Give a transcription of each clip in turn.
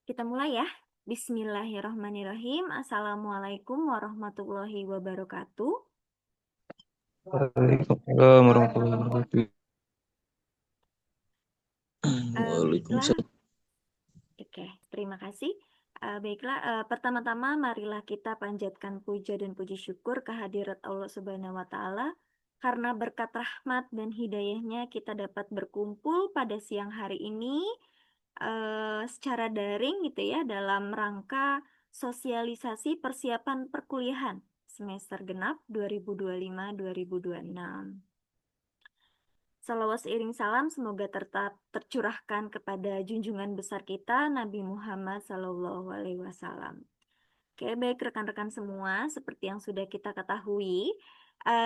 Kita mulai ya. Bismillahirrahmanirrahim. Assalamualaikum warahmatullahi wabarakatuh. Waalaikumsalam warahmatullahi wabarakatuh. Baiklah, Waalaikumsalam. oke, terima kasih. Baiklah, pertama-tama marilah kita panjatkan puja dan puji syukur kehadirat Allah Subhanahu wa Ta'ala, karena berkat rahmat dan hidayahnya kita dapat berkumpul pada siang hari ini secara daring gitu ya, dalam rangka sosialisasi persiapan perkuliahan semester genap 2025-2026. Salawat seiring salam semoga tetap tercurahkan kepada junjungan besar kita Nabi Muhammad Sallallahu Alaihi Wasallam. Oke, baik rekan-rekan semua, seperti yang sudah kita ketahui,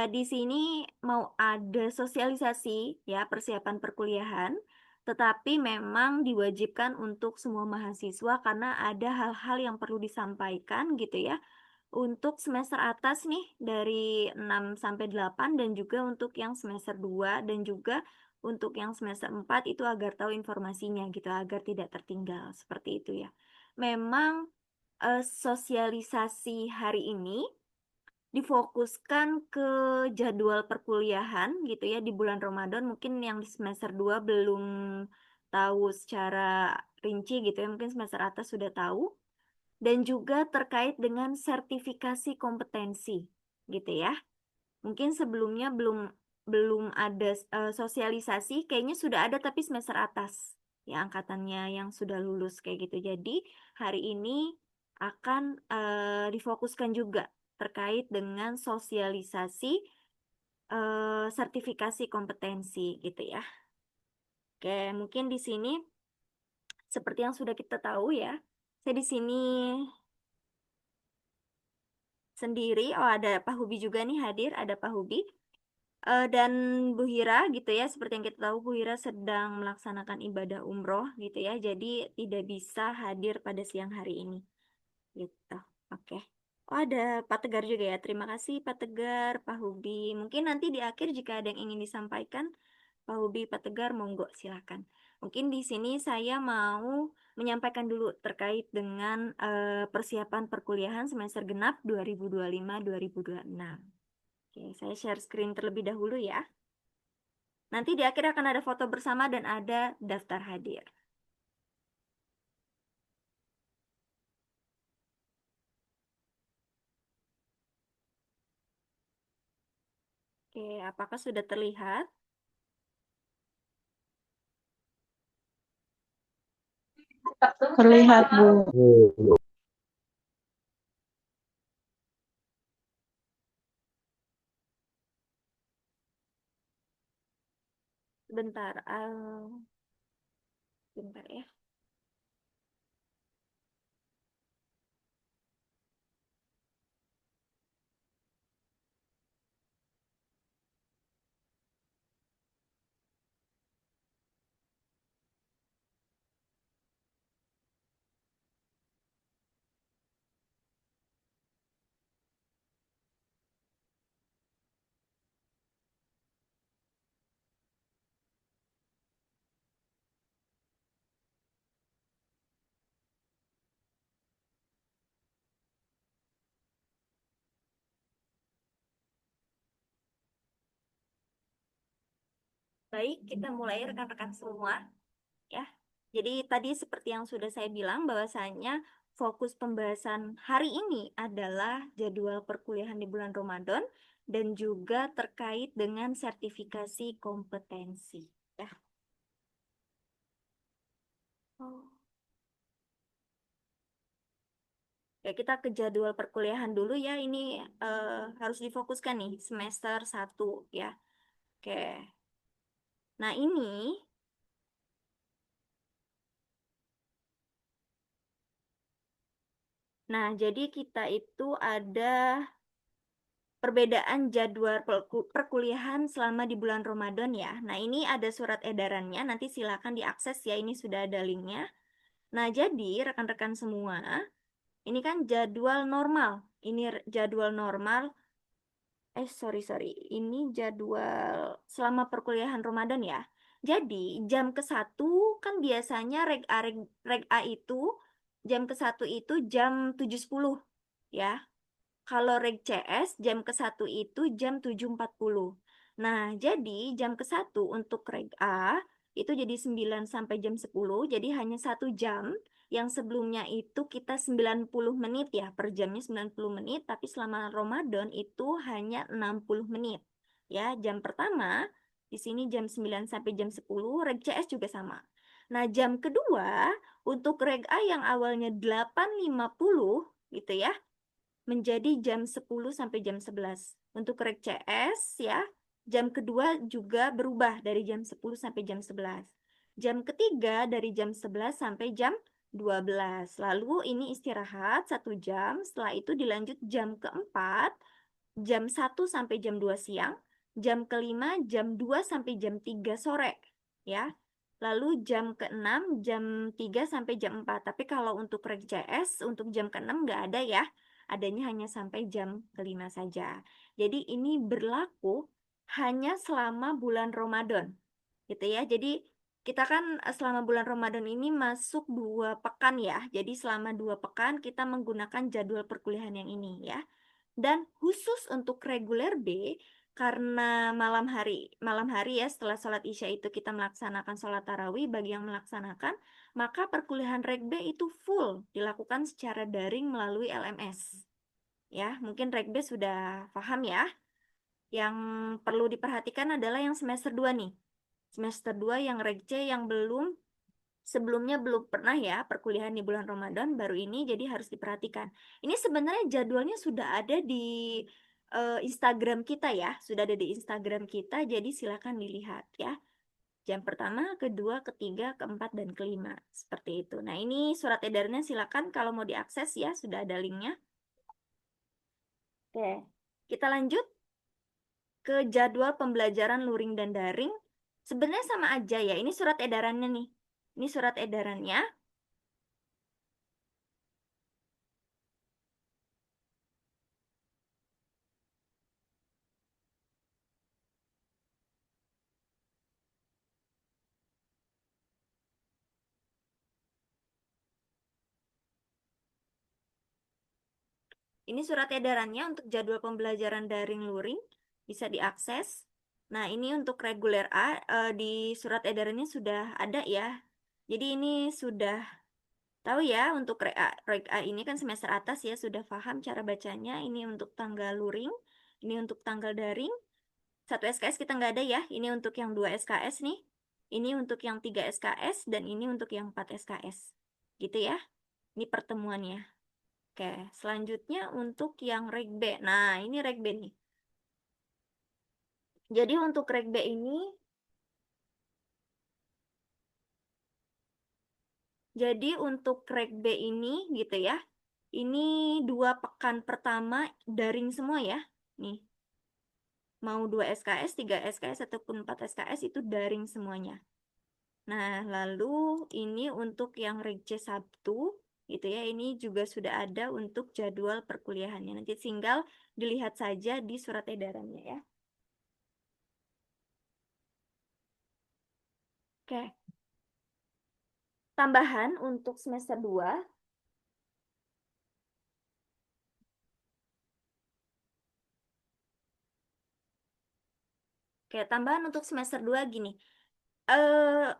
di sini mau ada sosialisasi ya persiapan perkuliahan, tetapi memang diwajibkan untuk semua mahasiswa karena ada hal-hal yang perlu disampaikan gitu ya untuk semester atas nih dari 6 sampai 8 dan juga untuk yang semester 2 dan juga untuk yang semester 4 itu agar tahu informasinya gitu agar tidak tertinggal seperti itu ya. Memang sosialisasi hari ini difokuskan ke jadwal perkuliahan gitu ya di bulan Ramadan. Mungkin yang di semester 2 belum tahu secara rinci gitu ya, mungkin semester atas sudah tahu. Dan juga terkait dengan sertifikasi kompetensi gitu ya. Mungkin sebelumnya belum belum ada sosialisasi, kayaknya sudah ada tapi semester atas ya angkatannya yang sudah lulus kayak gitu. Jadi hari ini akan difokuskan juga terkait dengan sosialisasi sertifikasi kompetensi gitu ya. Oke, mungkin di sini seperti yang sudah kita tahu ya, saya di sini sendiri. Oh, ada Pak Hubi juga nih hadir, ada Pak Hubi. Dan Bu Hira gitu ya, seperti yang kita tahu Bu Hira sedang melaksanakan ibadah umroh gitu ya, jadi tidak bisa hadir pada siang hari ini gitu. Oke. Oh, ada Pak Tegar juga ya. Terima kasih Pak Tegar, Pak Hubi. Mungkin nanti di akhir jika ada yang ingin disampaikan, Pak Hubi, Pak Tegar, monggo silakan. Mungkin di sini saya mau menyampaikan dulu terkait dengan persiapan perkuliahan semester genap 2025-2026. Oke, saya share screen terlebih dahulu ya. Nanti di akhir akan ada foto bersama dan ada daftar hadir. Oke, apakah sudah terlihat? Terlihat, Bu. Bentar, bentar ya. Baik, kita mulai rekan-rekan semua ya. Jadi tadi seperti yang sudah saya bilang bahwasanya fokus pembahasan hari ini adalah jadwal perkuliahan di bulan Ramadan dan juga terkait dengan sertifikasi kompetensi ya. Oh. Ya, kita ke jadwal perkuliahan dulu ya. Ini harus difokuskan nih semester 1 ya. Oke. Nah, jadi kita itu ada perbedaan jadwal perkuliahan selama di bulan Ramadan ya. Nah, ini ada surat edarannya, nanti silakan diakses ya, ini sudah ada linknya. Nah, jadi rekan-rekan semua, ini kan jadwal normal. Ini jadwal normal, sorry, ini jadwal selama perkuliahan Ramadan ya. Jadi, jam ke 1 kan biasanya reg A itu jam ke-1 itu jam 7.10 ya. Kalau reg CS jam ke-1 itu jam 7.40. Nah, jadi jam ke-1 untuk reg A itu jadi 9 sampai jam 10, jadi hanya 1 jam. Yang sebelumnya itu kita 90 menit ya, per jamnya 90 menit, tapi selama Ramadan itu hanya 60 menit. Ya, jam pertama di sini jam 9 sampai jam 10, reg CS juga sama. Nah, jam kedua untuk reg A yang awalnya 8.50 gitu ya, menjadi jam 10 sampai jam 11. Untuk reg CS ya, jam kedua juga berubah dari jam 10 sampai jam 11. Jam ketiga dari jam 11 sampai jam 12. Lalu ini istirahat 1 jam, setelah itu dilanjut jam keempat, jam 1 sampai jam 2 siang, jam kelima jam 2 sampai jam 3 sore ya. Lalu jam keenam jam 3 sampai jam 4. Tapi kalau untuk reg CS untuk jam keenam nggak ada ya. Adanya hanya sampai jam kelima saja. Jadi ini berlaku hanya selama bulan Ramadan. Gitu ya. Jadi kita kan selama bulan Ramadan ini masuk 2 pekan ya. Jadi selama 2 pekan kita menggunakan jadwal perkuliahan yang ini ya. Dan khusus untuk reguler B, karena malam hari ya setelah sholat Isya itu kita melaksanakan sholat tarawih bagi yang melaksanakan, maka perkuliahan reg B itu full dilakukan secara daring melalui LMS. Ya, mungkin reg B sudah paham ya. Yang perlu diperhatikan adalah yang semester 2 nih. Semester 2 yang reg C yang sebelumnya belum pernah ya perkuliahan di bulan Ramadan, baru ini, jadi harus diperhatikan. Ini sebenarnya jadwalnya sudah ada di Instagram kita ya, sudah ada di Instagram kita, jadi silakan dilihat ya. Jam pertama, kedua, ketiga, keempat, dan kelima. Seperti itu. Nah, ini surat edarannya silakan kalau mau diakses ya, sudah ada linknya. Oke, kita lanjut ke jadwal pembelajaran luring dan daring. Sebenarnya sama aja ya, ini surat edarannya nih. Ini surat edarannya. Ini surat edarannya untuk jadwal pembelajaran daring luring bisa diakses. Nah, ini untuk reguler A di surat edarannya sudah ada ya. Jadi ini sudah tahu ya untuk reg A ini kan semester atas ya sudah paham cara bacanya. Ini untuk tanggal luring, ini untuk tanggal daring. 1 SKS kita nggak ada ya. Ini untuk yang 2 SKS nih. Ini untuk yang 3 SKS dan ini untuk yang 4 SKS. Gitu ya. Ini pertemuannya. Oke, selanjutnya untuk yang reg B. Nah, ini reg B nih. Jadi untuk reg B ini, jadi untuk reg B ini gitu ya. Ini 2 pekan pertama daring semua ya. Nih, mau 2 SKS, 3 SKS ataupun 4 SKS itu daring semuanya. Nah, lalu ini untuk yang reg C Sabtu gitu ya. Ini juga sudah ada untuk jadwal perkuliahannya. Nanti tinggal dilihat saja di surat edarannya ya. Oke. Tambahan untuk semester 2. Oke, tambahan untuk semester 2 gini. Eh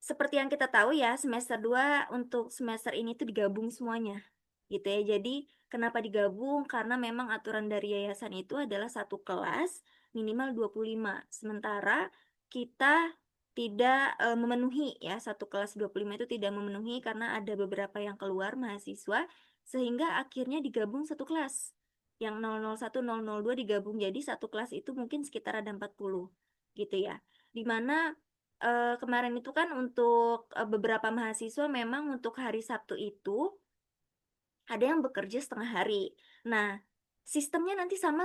Seperti yang kita tahu ya, semester 2 untuk semester ini tuh digabung semuanya. Gitu ya. Jadi, kenapa digabung? Karena memang aturan dari yayasan itu adalah satu kelas minimal 25. Sementara kita tidak memenuhi ya, satu kelas 25 itu tidak memenuhi karena ada beberapa yang keluar mahasiswa sehingga akhirnya digabung satu kelas. Yang 001, 002 digabung jadi satu kelas itu mungkin sekitar ada 40 gitu ya. Dimana kemarin itu kan untuk beberapa mahasiswa memang untuk hari Sabtu itu ada yang bekerja setengah hari. Nah, sistemnya nanti sama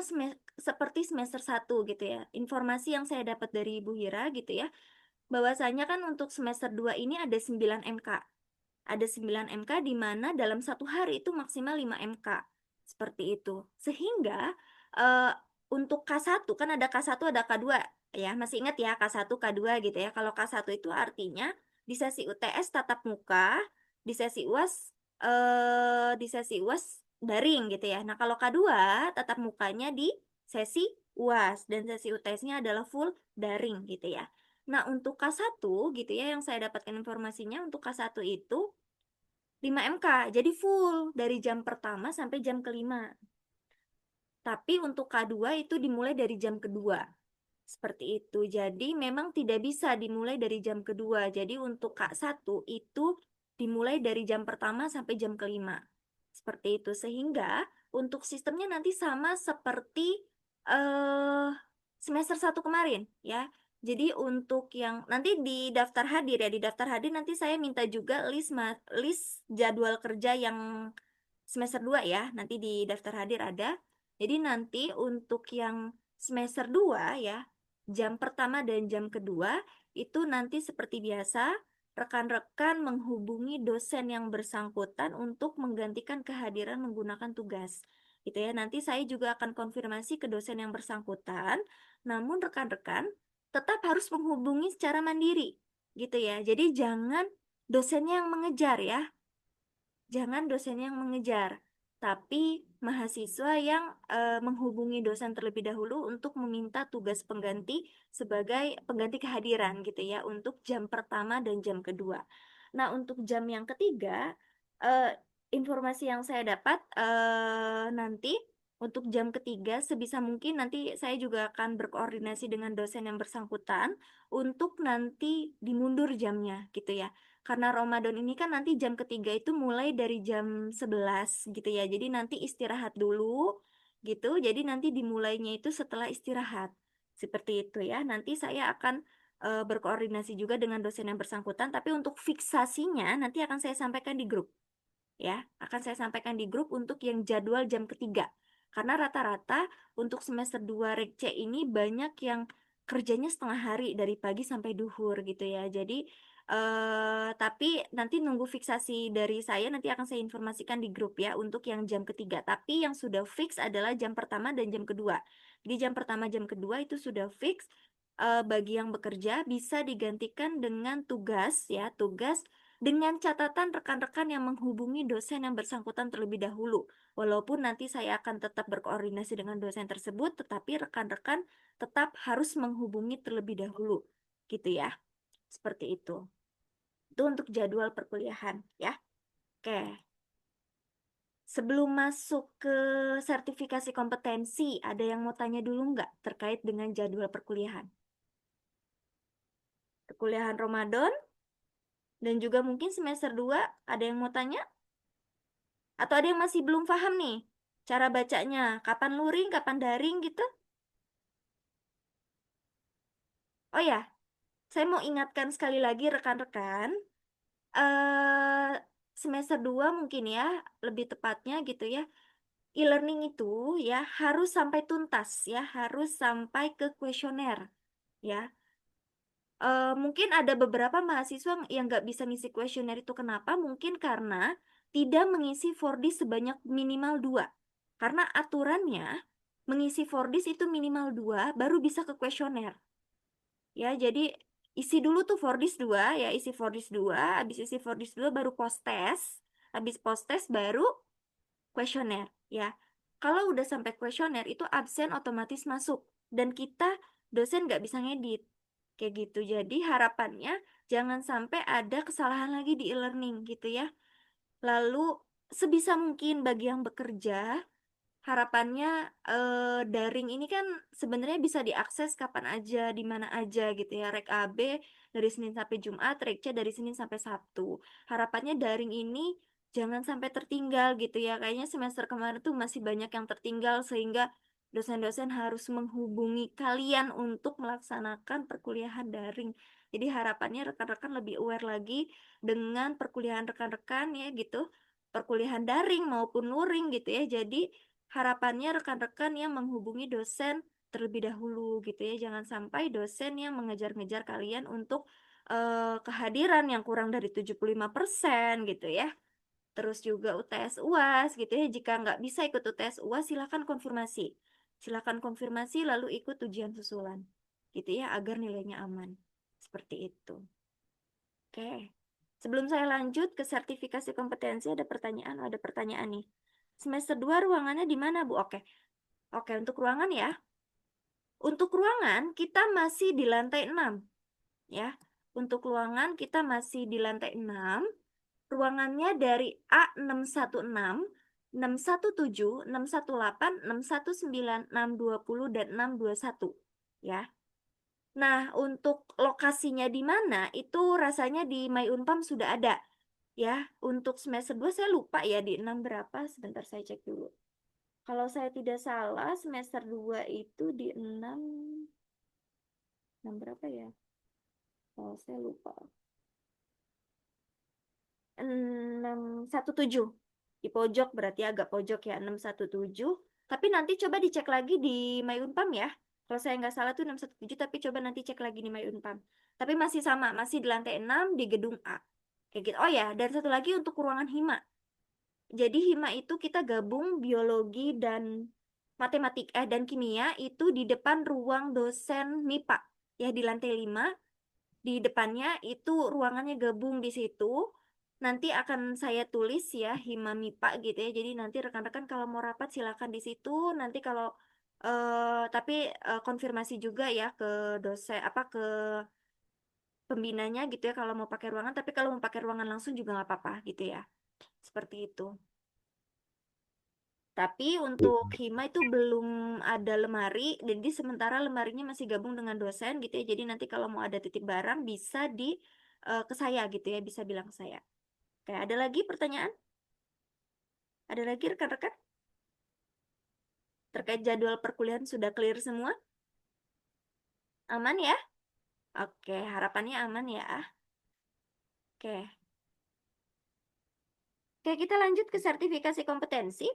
seperti semester 1 gitu ya. Informasi yang saya dapat dari Ibu Hira gitu ya, bahwasanya kan untuk semester 2 ini ada 9 MK. Ada 9 MK di mana dalam satu hari itu maksimal 5 MK. Seperti itu. Sehingga eh, untuk K1 kan ada K1 ada K2 ya. Masih ingat ya K1 K2 gitu ya. Kalau K1 itu artinya di sesi UTS tatap muka, di sesi UAS di sesi UAS daring gitu ya. Nah, kalau K2 tatap mukanya di sesi UAS dan sesi UTS-nya adalah full daring gitu ya. Nah, untuk K1 gitu ya yang saya dapatkan informasinya untuk K1 itu 5 MK. Jadi full dari jam pertama sampai jam kelima. Tapi untuk K2 itu dimulai dari jam kedua. Seperti itu. Jadi memang tidak bisa dimulai dari jam kedua. Jadi untuk K1 itu dimulai dari jam pertama sampai jam kelima. Seperti itu. Sehingga untuk sistemnya nanti sama seperti eh semester 1 kemarin ya. Jadi untuk yang nanti di daftar hadir ya, di daftar hadir nanti saya minta juga list jadwal kerja yang semester 2 ya. Nanti di daftar hadir ada. Jadi nanti untuk yang semester 2 ya, jam pertama dan jam kedua itu nanti seperti biasa rekan-rekan menghubungi dosen yang bersangkutan untuk menggantikan kehadiran menggunakan tugas. Gitu ya. Nanti saya juga akan konfirmasi ke dosen yang bersangkutan, namun rekan-rekan tetap harus menghubungi secara mandiri. Gitu ya. Jadi jangan dosennya yang mengejar ya. Jangan dosennya yang mengejar, tapi mahasiswa yang menghubungi dosen terlebih dahulu untuk meminta tugas pengganti sebagai pengganti kehadiran gitu ya untuk jam pertama dan jam kedua. Nah, untuk jam yang ketiga, eh, informasi yang saya dapat nanti untuk jam ketiga sebisa mungkin nanti saya juga akan berkoordinasi dengan dosen yang bersangkutan untuk nanti dimundur jamnya gitu ya. Karena Ramadan ini kan nanti jam ketiga itu mulai dari jam 11 gitu ya. Jadi nanti istirahat dulu gitu. Jadi nanti dimulainya itu setelah istirahat. Seperti itu ya. Nanti saya akan berkoordinasi juga dengan dosen yang bersangkutan. Tapi untuk fiksasinya nanti akan saya sampaikan di grup ya. Akan saya sampaikan di grup untuk yang jadwal jam ketiga. Karena rata-rata untuk semester 2 Rek C ini banyak yang kerjanya setengah hari dari pagi sampai duhur gitu ya. Jadi tapi nanti nunggu fiksasi dari saya nanti akan saya informasikan di grup ya untuk yang jam ketiga. Tapi yang sudah fix adalah jam pertama dan jam kedua. Jadi jam pertama jam kedua itu sudah fix. Bagi yang bekerja bisa digantikan dengan tugas ya, tugas dengan catatan rekan-rekan yang menghubungi dosen yang bersangkutan terlebih dahulu. Walaupun nanti saya akan tetap berkoordinasi dengan dosen tersebut, tetapi rekan-rekan tetap harus menghubungi terlebih dahulu. Gitu ya. Seperti itu. Itu untuk jadwal perkuliahan ya. Oke. Sebelum masuk ke sertifikasi kompetensi, ada yang mau tanya dulu nggak terkait dengan jadwal perkuliahan? Perkuliahan Ramadan dan juga mungkin semester 2 ada yang mau tanya? Atau ada yang masih belum paham nih cara bacanya? Kapan luring, kapan daring gitu? Oh ya, saya mau ingatkan sekali lagi rekan-rekan, eh semester 2 mungkin ya, lebih tepatnya gitu ya. E-learning itu ya harus sampai tuntas ya, harus sampai ke kuesioner ya. Mungkin ada beberapa mahasiswa yang nggak bisa ngisi kuesioner itu kenapa? Mungkin karena tidak mengisi 4D sebanyak minimal 2. Karena aturannya mengisi 4D itu minimal 2 baru bisa ke kuesioner. Ya, jadi isi dulu tuh 4D 2 ya, isi 4D 2, habis isi 4D 2 baru post test, habis post test baru kuesioner ya. Kalau udah sampai kuesioner itu absen otomatis masuk dan kita dosen nggak bisa ngedit kayak gitu. Jadi harapannya jangan sampai ada kesalahan lagi di e-learning gitu ya. Lalu sebisa mungkin bagi yang bekerja harapannya daring ini kan sebenarnya bisa diakses kapan aja, di mana aja gitu ya. Rek AB dari Senin sampai Jumat, Rek C dari Senin sampai Sabtu. Harapannya daring ini jangan sampai tertinggal gitu ya. Kayaknya semester kemarin tuh masih banyak yang tertinggal sehingga dosen-dosen harus menghubungi kalian untuk melaksanakan perkuliahan daring. Jadi harapannya rekan-rekan lebih aware lagi dengan perkuliahan rekan-rekan ya gitu. Perkuliahan daring maupun luring gitu ya. Jadi harapannya rekan-rekan yang menghubungi dosen terlebih dahulu gitu ya. Jangan sampai dosen yang mengejar-ngejar kalian untuk kehadiran yang kurang dari 75% gitu ya. Terus juga UTS UAS gitu ya. Jika nggak bisa ikut UTS UAS, silakan konfirmasi. Silakan konfirmasi lalu ikut ujian susulan. Gitu ya, agar nilainya aman. Seperti itu. Oke. Sebelum saya lanjut ke sertifikasi kompetensi, ada pertanyaan nih. Semester 2 ruangannya di mana, Bu? Oke. Oke, untuk ruangan ya. Untuk ruangan kita masih di lantai 6 ya. Untuk ruangan kita masih di lantai 6. Ruangannya dari A616, 617, 618, 619, 620 dan 621 ya. Nah, untuk lokasinya di mana itu rasanya di My Unpam sudah ada ya. Untuk semester 2 saya lupa ya di 6 berapa, sebentar saya cek dulu. Kalau saya tidak salah semester 2 itu di 6 berapa ya? Oh, saya lupa. 617 di pojok, berarti agak pojok ya, 617. Tapi nanti coba dicek lagi di My Unpam ya. Kalau saya nggak salah tuh 617, tapi coba nanti cek lagi di My Unpam. Tapi masih sama, masih di lantai 6 di gedung A. Kayak gitu. Oh ya, dan satu lagi untuk ruangan hima. Jadi hima itu kita gabung biologi dan dan kimia itu di depan ruang dosen MIPA. Ya, di lantai 5 di depannya itu ruangannya gabung di situ. Nanti akan saya tulis ya Hima MIPA gitu ya. Jadi nanti rekan-rekan kalau mau rapat silakan di situ. Nanti kalau tapi konfirmasi juga ya ke dosen apa ke pembinanya gitu ya kalau mau pakai ruangan. Tapi kalau mau pakai ruangan langsung juga nggak apa-apa gitu ya. Seperti itu. Tapi untuk Hima itu belum ada lemari, jadi sementara lemarinya masih gabung dengan dosen gitu ya. Jadi nanti kalau mau ada titip barang bisa ke saya gitu ya, bisa bilang ke saya. Oke, ada lagi pertanyaan? Ada lagi rekan-rekan? Terkait jadwal perkuliahan sudah clear semua? Aman ya? Oke, harapannya aman ya. Oke. Oke, kita lanjut ke sertifikasi kompetensi.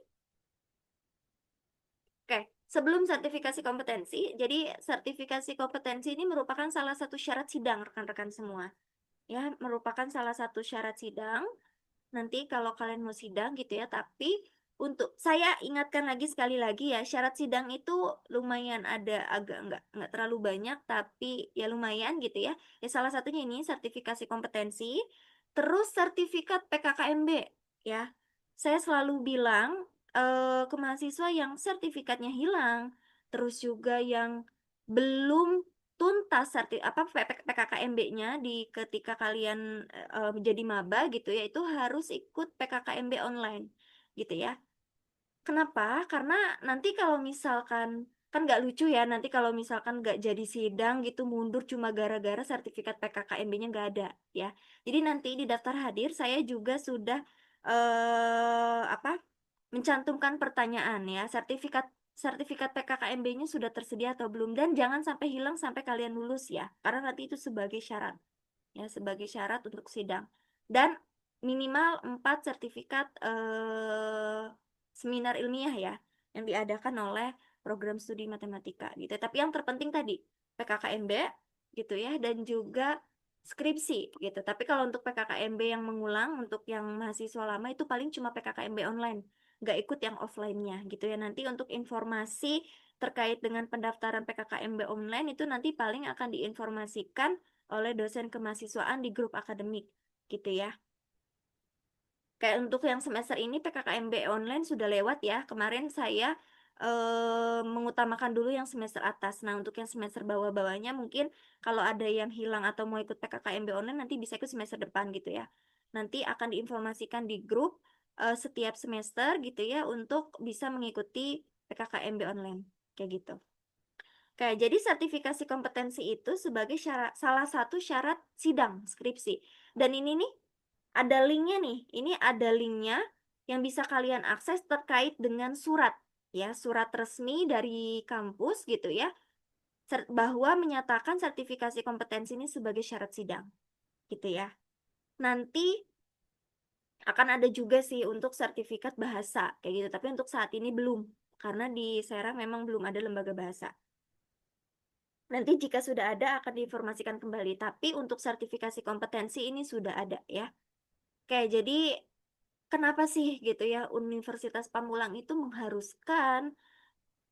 Oke, sebelum sertifikasi kompetensi, jadi sertifikasi kompetensi ini merupakan salah satu syarat sidang rekan-rekan semua. Ya, merupakan salah satu syarat sidang. Nanti kalau kalian mau sidang gitu ya, tapi untuk saya ingatkan lagi sekali lagi ya, syarat sidang itu lumayan ada agak nggak terlalu banyak, tapi ya lumayan gitu ya. Ya salah satunya ini sertifikasi kompetensi, terus sertifikat PKKMB ya. Saya selalu bilang ke mahasiswa yang sertifikatnya hilang, terus juga yang belum tuntas PKKMB-nya di ketika kalian menjadi maba gitu ya itu harus ikut PKKMB online gitu ya. Kenapa? Karena nanti kalau misalkan kan nggak lucu ya nanti kalau misalkan nggak jadi sidang gitu mundur cuma gara-gara sertifikat PKKMB-nya nggak ada ya. Jadi nanti di daftar hadir saya juga sudah apa mencantumkan pertanyaan ya sertifikat sertifikat PKKMB-nya sudah tersedia atau belum dan jangan sampai hilang sampai kalian lulus ya karena nanti itu sebagai syarat ya sebagai syarat untuk sidang dan minimal 4 sertifikat seminar ilmiah ya yang diadakan oleh program studi matematika gitu. Tapi yang terpenting tadi PKKMB gitu ya dan juga skripsi gitu. Tapi kalau untuk PKKMB yang mengulang untuk yang mahasiswa lama itu paling cuma PKKMB online, nggak ikut yang offline-nya gitu ya. Nanti untuk informasi terkait dengan pendaftaran PKKMB online itu nanti paling akan diinformasikan oleh dosen kemahasiswaan di grup akademik gitu ya. Kayak untuk yang semester ini PKKMB online sudah lewat ya. Kemarin saya mengutamakan dulu yang semester atas. Nah, untuk yang semester bawah-bawahnya mungkin kalau ada yang hilang atau mau ikut PKKMB online nanti bisa ikut semester depan gitu ya. Nanti akan diinformasikan di grup setiap semester gitu ya untuk bisa mengikuti PKKMB online kayak gitu. Oke, jadi sertifikasi kompetensi itu sebagai salah satu syarat sidang skripsi. Dan ini nih ada linknya nih. Ini ada linknya yang bisa kalian akses terkait dengan surat ya, surat resmi dari kampus gitu ya, bahwa menyatakan sertifikasi kompetensi ini sebagai syarat sidang gitu ya. Nanti akan ada juga sih untuk sertifikat bahasa kayak gitu, tapi untuk saat ini belum karena di Serang memang belum ada lembaga bahasa. Nanti jika sudah ada akan diinformasikan kembali, tapi untuk sertifikasi kompetensi ini sudah ada ya. Oke, jadi kenapa sih gitu ya Universitas Pamulang itu mengharuskan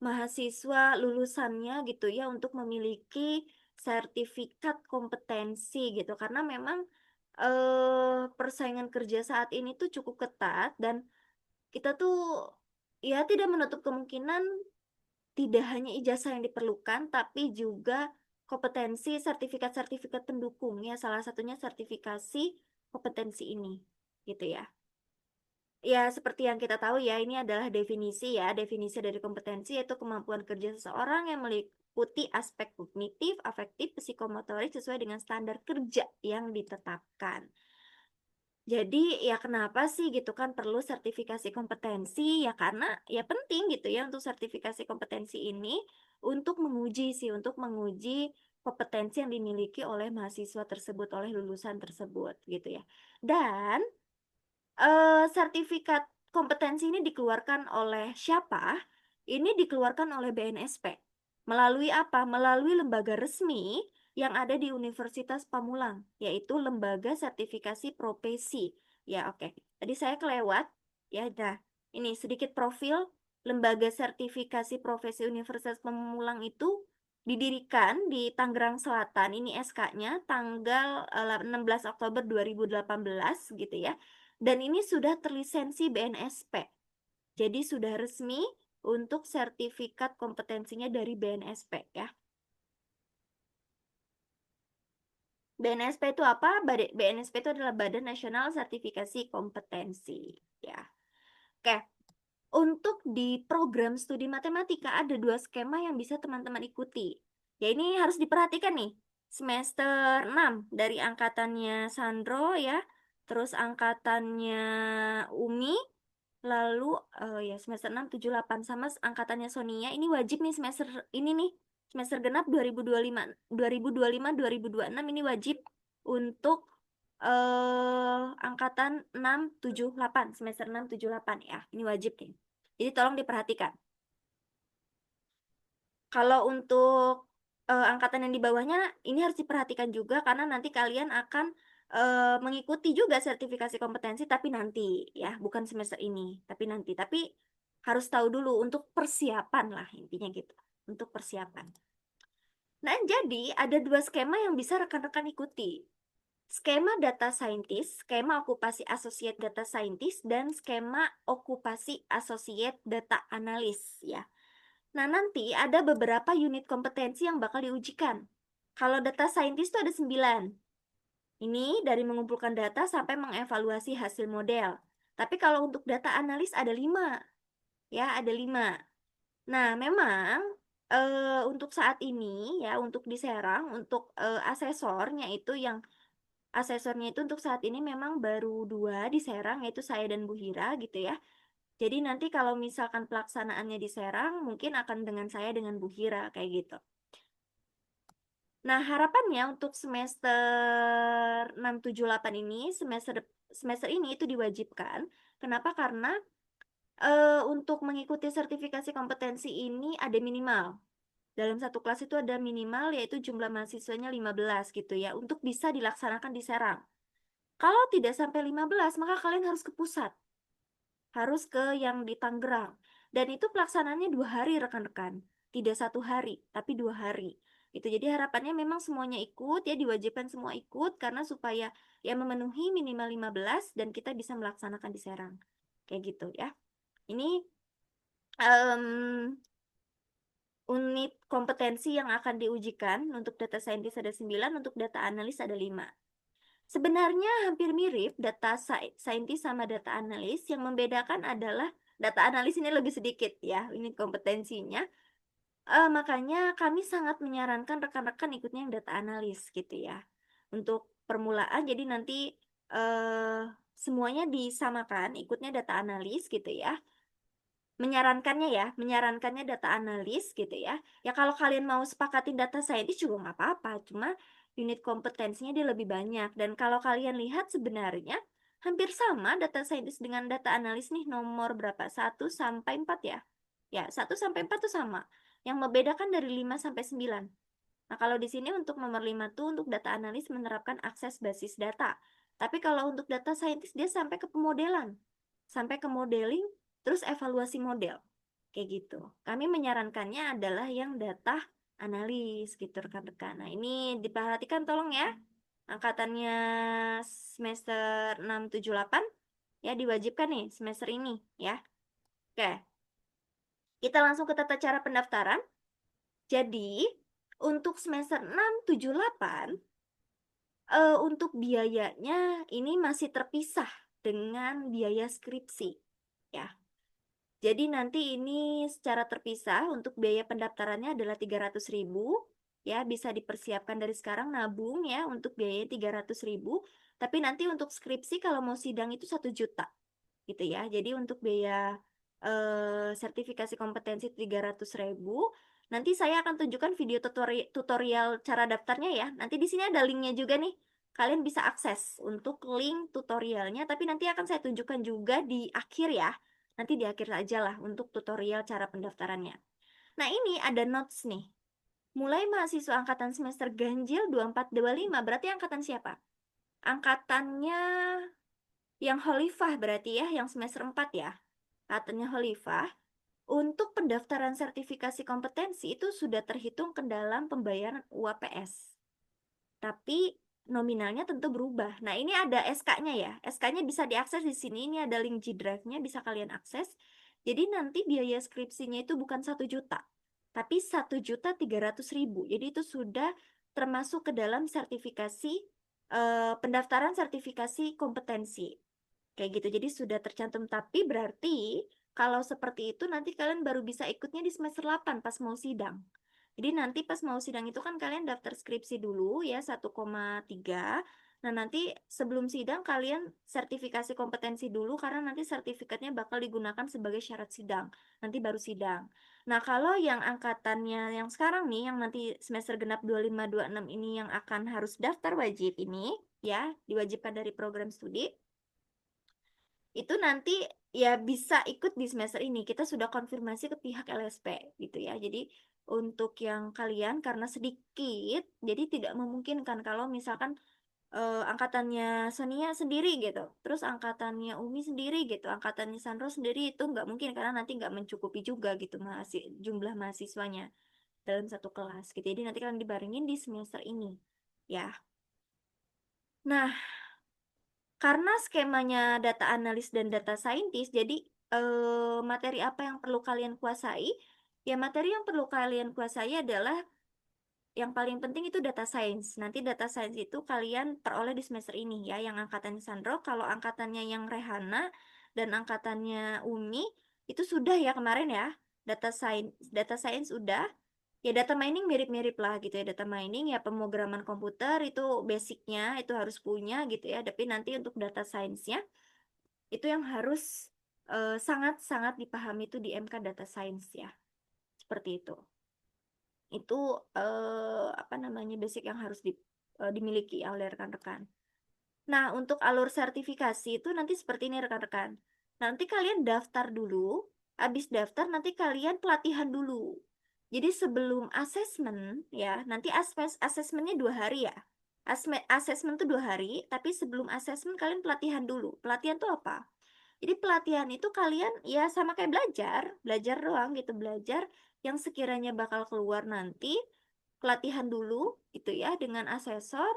mahasiswa lulusannya gitu ya untuk memiliki sertifikat kompetensi gitu karena memang persaingan kerja saat ini tuh cukup ketat dan kita tuh ya tidak menutup kemungkinan tidak hanya ijazah yang diperlukan, tapi juga kompetensi sertifikat-sertifikat pendukung ya, salah satunya sertifikasi kompetensi ini, gitu ya. Ya, seperti yang kita tahu ya, ini adalah definisi ya, definisi dari kompetensi yaitu kemampuan kerja seseorang yang meliputi aspek kognitif, afektif, psikomotorik sesuai dengan standar kerja yang ditetapkan. Jadi ya kenapa sih gitu kan perlu sertifikasi kompetensi ya karena ya penting gitu ya untuk sertifikasi kompetensi ini untuk menguji sih untuk menguji kompetensi yang dimiliki oleh mahasiswa tersebut oleh lulusan tersebut gitu ya. Dan sertifikat kompetensi ini dikeluarkan oleh siapa? Ini dikeluarkan oleh BNSP. Melalui apa? Melalui lembaga resmi yang ada di Universitas Pamulang, yaitu Lembaga Sertifikasi Profesi. Ya, oke. Tadi saya kelewat. Ya, dah. Ini sedikit profil Lembaga Sertifikasi Profesi Universitas Pamulang itu didirikan di Tangerang Selatan. Ini SK-nya tanggal 16 Oktober 2018 gitu ya. Dan ini sudah terlisensi BNSP. Jadi sudah resmi untuk sertifikat kompetensinya dari BNSP ya. BNSP itu apa? BNSP itu adalah Badan Nasional Sertifikasi Kompetensi ya. Oke, untuk di program studi matematika ada dua skema yang bisa teman-teman ikuti. Ya ini harus diperhatikan nih. Semester 6 dari angkatannya Sandro ya, terus angkatannya Umi, lalu ya semester 6, 7, 8 sama angkatannya Sonia ini wajib nih semester ini nih. Semester genap 2025 2025 2026 ini wajib untuk angkatan 6, 7, 8 semester 6, 7, 8 ya. Ini wajib nih. Jadi tolong diperhatikan. Kalau untuk angkatan yang di bawahnya ini harus diperhatikan juga karena nanti kalian akan mengikuti juga sertifikasi kompetensi tapi nanti ya, bukan semester ini, tapi nanti. Tapi harus tahu dulu untuk persiapan lah intinya gitu. Untuk persiapan. Nah, jadi ada dua skema yang bisa rekan-rekan ikuti. Skema data scientist, skema okupasi associate data scientist, dan skema okupasi associate data analyst ya. Nah, nanti ada beberapa unit kompetensi yang bakal diujikan. Kalau data scientist itu ada 9. Ini dari mengumpulkan data sampai mengevaluasi hasil model. Tapi kalau untuk data analis ada 5. Ya, ada 5. Nah, memang untuk saat ini ya, untuk di Serang, untuk asesornya itu untuk saat ini memang baru 2 di Serang, yaitu saya dan Bu Hira gitu ya. Jadi nanti kalau misalkan pelaksanaannya di Serang, mungkin akan dengan saya dengan Bu Hira kayak gitu. Nah, harapannya untuk semester 6, 7, 8 ini, semester semester ini itu diwajibkan. Kenapa? Karena untuk mengikuti sertifikasi kompetensi ini ada minimal. Dalam satu kelas itu ada minimal yaitu jumlah mahasiswanya 15 gitu ya, untuk bisa dilaksanakan di Serang. Kalau tidak sampai 15, maka kalian harus ke pusat. Harus ke yang di Tangerang. Dan itu pelaksanaannya 2 hari rekan-rekan. Tidak 1 hari, tapi 2 hari. Itu jadi harapannya memang semuanya ikut ya, diwajibkan semua ikut karena supaya ya memenuhi minimal 15 dan kita bisa melaksanakan di Serang. Kayak gitu ya. Ini em, unit kompetensi yang akan diujikan untuk data scientist ada 9, untuk data analis ada 5. Sebenarnya hampir mirip data scientist sama data analis. Yang membedakan adalah data analis ini lebih sedikit ya, ini kompetensinya. Makanya kami sangat menyarankan rekan-rekan ikutnya yang data analis gitu ya. Untuk permulaan, jadi nanti eh, semuanya disamakan, ikutnya data analis gitu ya. Menyarankannya data analis gitu ya. Ya kalau kalian mau sepakatin data scientist juga nggak apa-apa, cuma unit kompetensinya dia lebih banyak. Dan kalau kalian lihat sebenarnya hampir sama data scientist dengan data analis nih nomor berapa? 1 sampai 4 ya. Ya, 1 sampai 4 tuh sama. Yang membedakan dari 5 sampai 9. Nah, kalau di sini untuk nomor 5 tuh untuk data analis menerapkan akses basis data. Tapi kalau untuk data scientist dia sampai ke pemodelan. Sampai ke modeling, terus evaluasi model. Kayak gitu. Kami menyarankannya adalah yang data analis gitu rekan-rekan. Nah, ini diperhatikan tolong ya. angkatannya semester 6 7 8 ya diwajibkan nih semester ini ya. Oke, kita langsung ke tata cara pendaftaran. Jadi, untuk semester 6 7 8 untuk biayanya ini masih terpisah dengan biaya skripsi ya. Jadi nanti ini secara terpisah untuk biaya pendaftarannya adalah 300.000 ya, bisa dipersiapkan dari sekarang nabung ya untuk biaya 300.000. Tapi nanti untuk skripsi kalau mau sidang itu 1 juta gitu ya. Jadi untuk biaya sertifikasi kompetensi 300.000. Nanti saya akan tunjukkan video tutorial cara daftarnya ya. Nanti di sini ada linknya juga nih. Kalian bisa akses untuk link tutorialnya, tapi nanti akan saya tunjukkan juga di akhir ya. Nanti di akhir aja lah untuk tutorial cara pendaftarannya. Nah, ini ada notes nih. Mulai mahasiswa angkatan semester ganjil 24 25, berarti angkatan siapa? Angkatannya yang Khalifah berarti ya, yang semester 4 ya. Angkatannya Khalifah, untuk pendaftaran sertifikasi kompetensi itu sudah terhitung ke dalam pembayaran UAPS. Tapi nominalnya tentu berubah. Nah, ini ada SK-nya ya. SK-nya bisa diakses di sini. Ini ada link G Drive-nya, bisa kalian akses. Jadi nanti biaya skripsinya itu bukan 1 juta, tapi 1.300.000. Jadi itu sudah termasuk ke dalam sertifikasi pendaftaran sertifikasi kompetensi. Kayak gitu. Jadi sudah tercantum. Tapi berarti kalau seperti itu nanti kalian baru bisa ikutnya di semester 8 pas mau sidang. Jadi nanti pas mau sidang itu kan kalian daftar skripsi dulu ya 1,3. Nah, nanti sebelum sidang kalian sertifikasi kompetensi dulu karena nanti sertifikatnya bakal digunakan sebagai syarat sidang. Nanti baru sidang. Nah, kalau yang angkatannya yang sekarang nih yang nanti semester genap 25 26 ini yang akan harus daftar wajib ini ya, diwajibkan dari program studi itu nanti ya bisa ikut di semester ini. Kita sudah konfirmasi ke pihak LSP gitu ya. Jadi untuk yang kalian karena sedikit, jadi tidak memungkinkan kalau misalkan angkatannya Sonia sendiri gitu, terus angkatannya Umi sendiri gitu, angkatannya Sandro sendiri itu nggak mungkin karena nanti nggak mencukupi juga gitu jumlah mahasiswanya dalam satu kelas gitu. Jadi nanti kalian dibarengin di semester ini ya. Nah, karena skemanya data analis dan data scientist, jadi materi apa yang perlu kalian kuasai? Ya, materi yang perlu kalian kuasai adalah yang paling penting itu data science. Nanti data science itu kalian peroleh di semester ini ya, yang angkatannya Sandro. Kalau angkatannya yang Rehana dan angkatannya Umi itu sudah ya kemarin ya. Data science udah. Ya data mining mirip-mirip lah gitu ya. Data mining ya pemrograman komputer itu basicnya itu harus punya gitu ya. Tapi nanti untuk data science-nya itu yang harus sangat-sangat dipahami itu di MK Data Science ya. Seperti itu. Itu apa namanya basic yang harus dimiliki oleh rekan-rekan. Nah, untuk alur sertifikasi itu nanti seperti ini rekan-rekan. Nanti kalian daftar dulu, habis daftar nanti kalian pelatihan dulu. Jadi sebelum asesmen ya, nanti asesmennya 2 hari ya. Asesmen tuh 2 hari, tapi sebelum asesmen kalian pelatihan dulu. Pelatihan tuh apa? Jadi pelatihan itu kalian ya sama kayak belajar, belajar doang gitu, belajar yang sekiranya bakal keluar nanti. Pelatihan dulu gitu ya dengan asesor,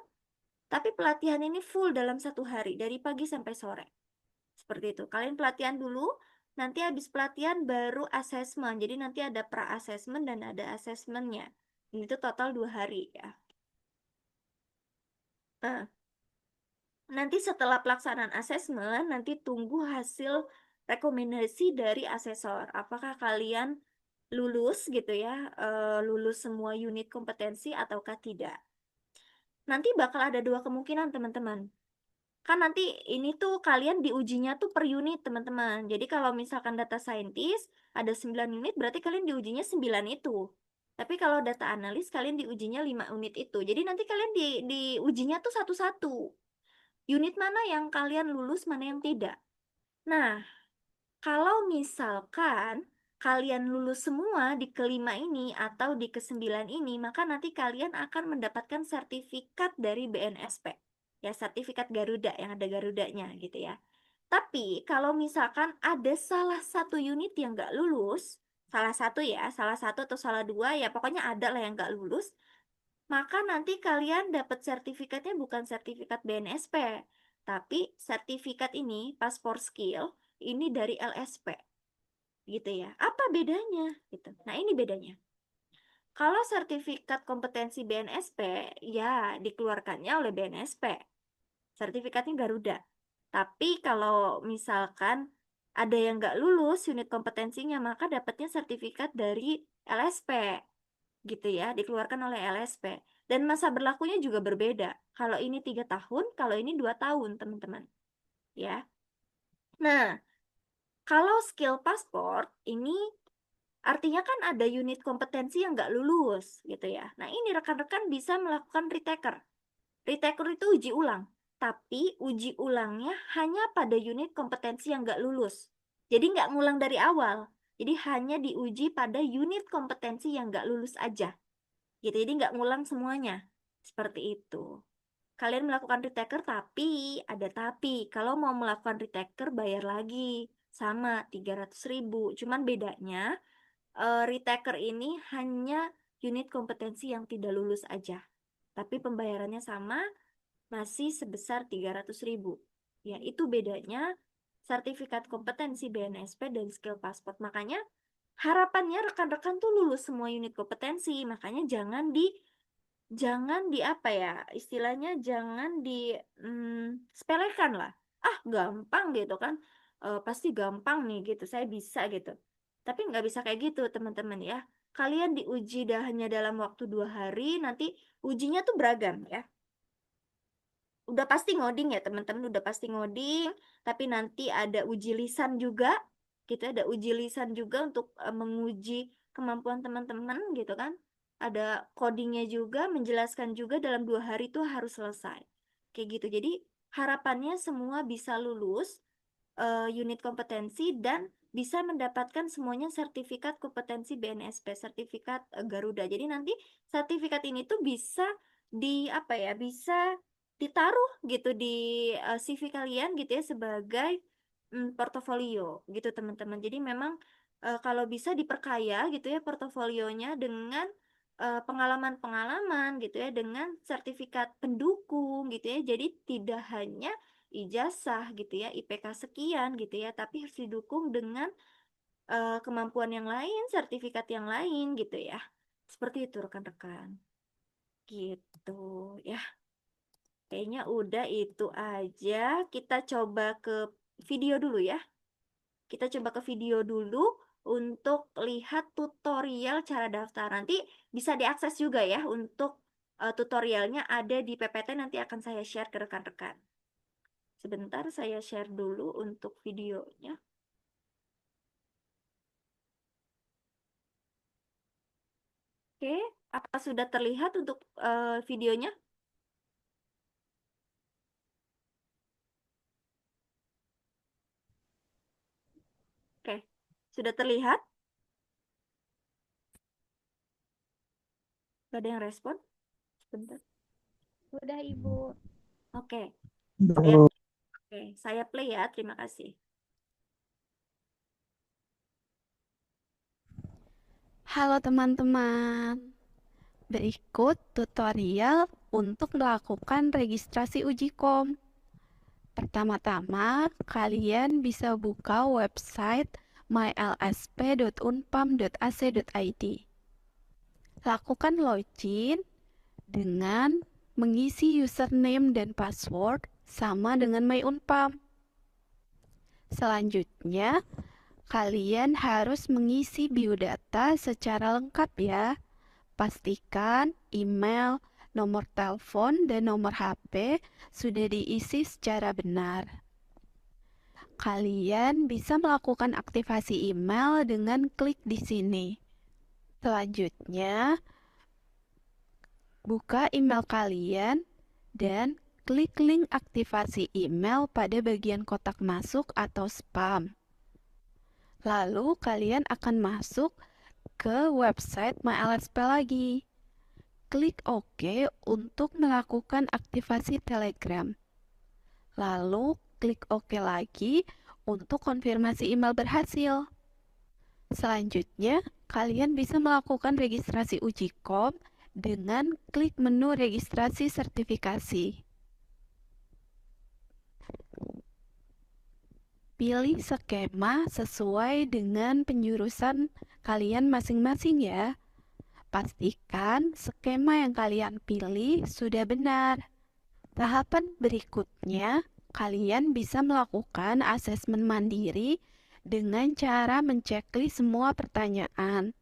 tapi pelatihan ini full dalam 1 hari dari pagi sampai sore. Seperti itu. Kalian pelatihan dulu, nanti habis pelatihan baru asesmen. Jadi nanti ada pra-asesmen dan ada asesmennya. Ini tuh total 2 hari ya. Nah, nanti setelah pelaksanaan asesmen, nanti tunggu hasil rekomendasi dari asesor. Apakah kalian lulus gitu ya, lulus semua unit kompetensi ataukah tidak. Nanti bakal ada 2 kemungkinan teman-teman. Kan nanti ini tuh kalian diujinya tuh per unit teman-teman. Jadi kalau misalkan data scientist ada 9 unit berarti kalian diujinya 9 itu. Tapi kalau data analis kalian diujinya 5 unit itu. Jadi nanti kalian diujinya tuh satu-satu. Unit mana yang kalian lulus, mana yang tidak. Nah, kalau misalkan kalian lulus semua di kelima ini atau di ke-9 ini, maka nanti kalian akan mendapatkan sertifikat dari BNSP. Ya, sertifikat Garuda yang ada Garudanya gitu ya. Tapi kalau misalkan ada salah satu unit yang nggak lulus, salah satu ya, salah satu atau salah dua ya, pokoknya ada lah yang nggak lulus, maka nanti kalian dapat sertifikatnya bukan sertifikat BNSP, tapi sertifikat ini paspor skill ini dari LSP gitu ya. Apa bedanya gitu. Nah, ini bedanya. Kalau sertifikat kompetensi BNSP ya dikeluarkannya oleh BNSP. Sertifikatnya Garuda. Tapi kalau misalkan ada yang nggak lulus unit kompetensinya, maka dapatnya sertifikat dari LSP, gitu ya, dikeluarkan oleh LSP. Dan masa berlakunya juga berbeda. Kalau ini 3 tahun, kalau ini 2 tahun, teman-teman. Ya. Nah, kalau skill pasport ini artinya kan ada unit kompetensi yang nggak lulus, gitu ya. Nah, ini rekan-rekan bisa melakukan retaker. Retaker itu uji ulang, tapi uji ulangnya hanya pada unit kompetensi yang nggak lulus. Jadi nggak ngulang dari awal. Jadi hanya diuji pada unit kompetensi yang nggak lulus aja. Gitu, jadi nggak ngulang semuanya. Seperti itu. Kalian melakukan retaker, tapi ada tapi. Kalau mau melakukan retaker, bayar lagi. Sama, 300.000. Cuman bedanya, retaker ini hanya unit kompetensi yang tidak lulus aja. Tapi pembayarannya sama, masih sebesar 300.000. Ya, itu bedanya sertifikat kompetensi BNSP dan skill passport. Makanya harapannya rekan-rekan tuh lulus semua unit kompetensi. Makanya jangan di apa ya, istilahnya jangan di sepelekan lah. Ah, gampang gitu kan. Pasti gampang nih gitu, saya bisa gitu. Tapi nggak bisa kayak gitu, teman-teman ya. Kalian diuji dah hanya dalam waktu 2 hari, nanti ujinya tuh beragam ya. Udah pasti ngoding ya teman-teman, udah pasti ngoding, tapi nanti ada uji lisan juga gitu, ada uji lisan juga untuk menguji kemampuan teman-teman gitu kan, ada codingnya juga, menjelaskan juga, dalam 2 hari itu harus selesai kayak gitu. Jadi harapannya semua bisa lulus unit kompetensi dan bisa mendapatkan semuanya sertifikat kompetensi BNSP, sertifikat Garuda. Jadi nanti sertifikat ini tuh bisa di apa ya, bisa ditaruh gitu di CV kalian gitu ya, sebagai portofolio gitu teman-teman. Jadi memang kalau bisa diperkaya gitu ya portofolionya dengan pengalaman-pengalaman gitu ya, dengan sertifikat pendukung gitu ya. Jadi tidak hanya ijazah gitu ya, IPK sekian gitu ya, tapi harus didukung dengan kemampuan yang lain, sertifikat yang lain gitu ya. Seperti itu rekan-rekan. Gitu ya. Kayaknya udah itu aja. Kita coba ke video dulu ya. Kita coba ke video dulu untuk lihat tutorial cara daftar. Nanti bisa diakses juga ya untuk tutorialnya ada di PPT, nanti akan saya share ke rekan-rekan. Sebentar saya share dulu untuk videonya. Oke, apa sudah terlihat untuk videonya? Oke, sudah terlihat? Gak ada yang respon? Sebentar. Udah, Ibu. Oke, saya, Halo. oke, saya play ya. Terima kasih. Halo teman-teman. Berikut tutorial untuk melakukan registrasi uji kom. Pertama-tama, kalian bisa buka website mylsp.unpam.ac.id. Lakukan login dengan mengisi username dan password sama dengan MyUnpam. Selanjutnya, kalian harus mengisi biodata secara lengkap ya. Pastikan email, nomor telepon, dan nomor HP sudah diisi secara benar. Kalian bisa melakukan aktivasi email dengan klik di sini. Selanjutnya, buka email kalian dan klik link aktivasi email pada bagian kotak masuk atau spam. Lalu kalian akan masuk ke website MyLSP lagi. Klik OK untuk melakukan aktivasi Telegram. Lalu klik OK lagi untuk konfirmasi email berhasil. Selanjutnya, kalian bisa melakukan registrasi uji kom dengan klik menu registrasi sertifikasi. Pilih skema sesuai dengan penjurusan kalian masing-masing ya. Pastikan skema yang kalian pilih sudah benar. Tahapan berikutnya, kalian bisa melakukan asesmen mandiri dengan cara menceklis semua pertanyaan.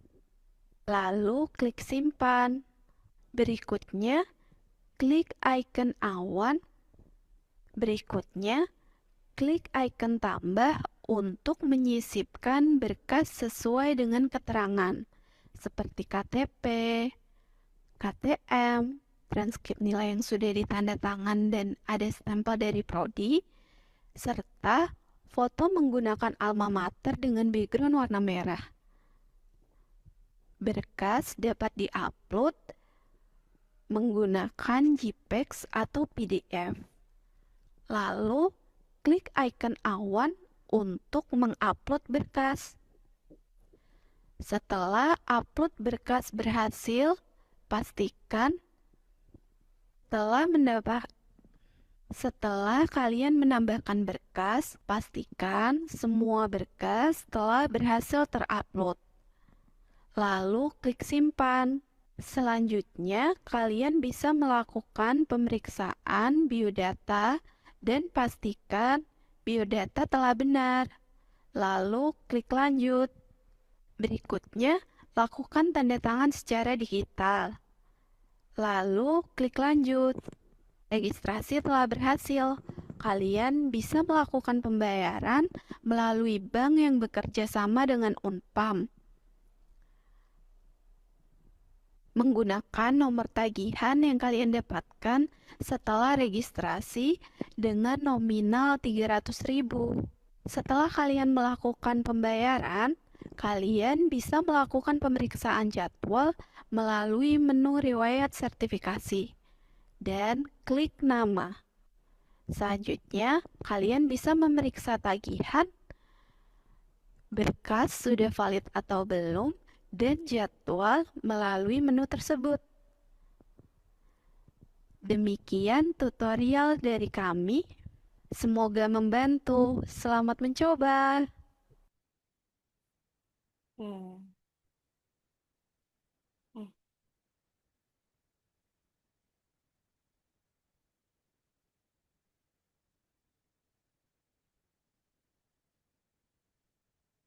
Lalu klik simpan. Berikutnya, klik icon awan. Berikutnya, klik icon tambah untuk menyisipkan berkas sesuai dengan keterangan, seperti KTP, KTM, transkrip nilai yang sudah ditanda tangan dan ada stempel dari prodi, serta foto menggunakan alma mater dengan background warna merah. Berkas dapat diupload menggunakan JPEG atau PDF. Lalu, klik icon awan untuk mengupload berkas. Setelah upload berkas berhasil, pastikan setelah kalian menambahkan berkas, pastikan semua berkas telah berhasil terupload. Lalu klik simpan. Selanjutnya, kalian bisa melakukan pemeriksaan biodata dan pastikan biodata telah benar. Lalu klik lanjut. Berikutnya, lakukan tanda tangan secara digital. Lalu klik lanjut. Registrasi telah berhasil. Kalian bisa melakukan pembayaran melalui bank yang bekerja sama dengan Unpam. Menggunakan nomor tagihan yang kalian dapatkan setelah registrasi dengan nominal 300.000. Setelah kalian melakukan pembayaran, kalian bisa melakukan pemeriksaan jadwal melalui menu riwayat sertifikasi dan klik nama. Selanjutnya, kalian bisa memeriksa tagihan, berkas sudah valid atau belum, dan jadwal melalui menu tersebut. Demikian tutorial dari kami. Semoga membantu. Selamat mencoba. Oke. Eh,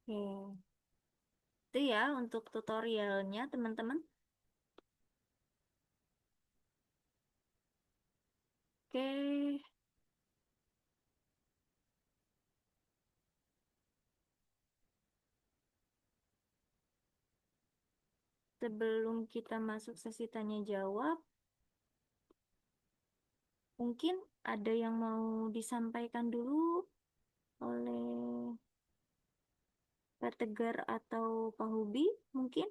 Oke. Itu ya untuk tutorialnya, teman-teman. Oke. Sebelum kita masuk sesi tanya jawab, mungkin ada yang mau disampaikan dulu oleh Pak Tegar atau Pak Hubi, mungkin?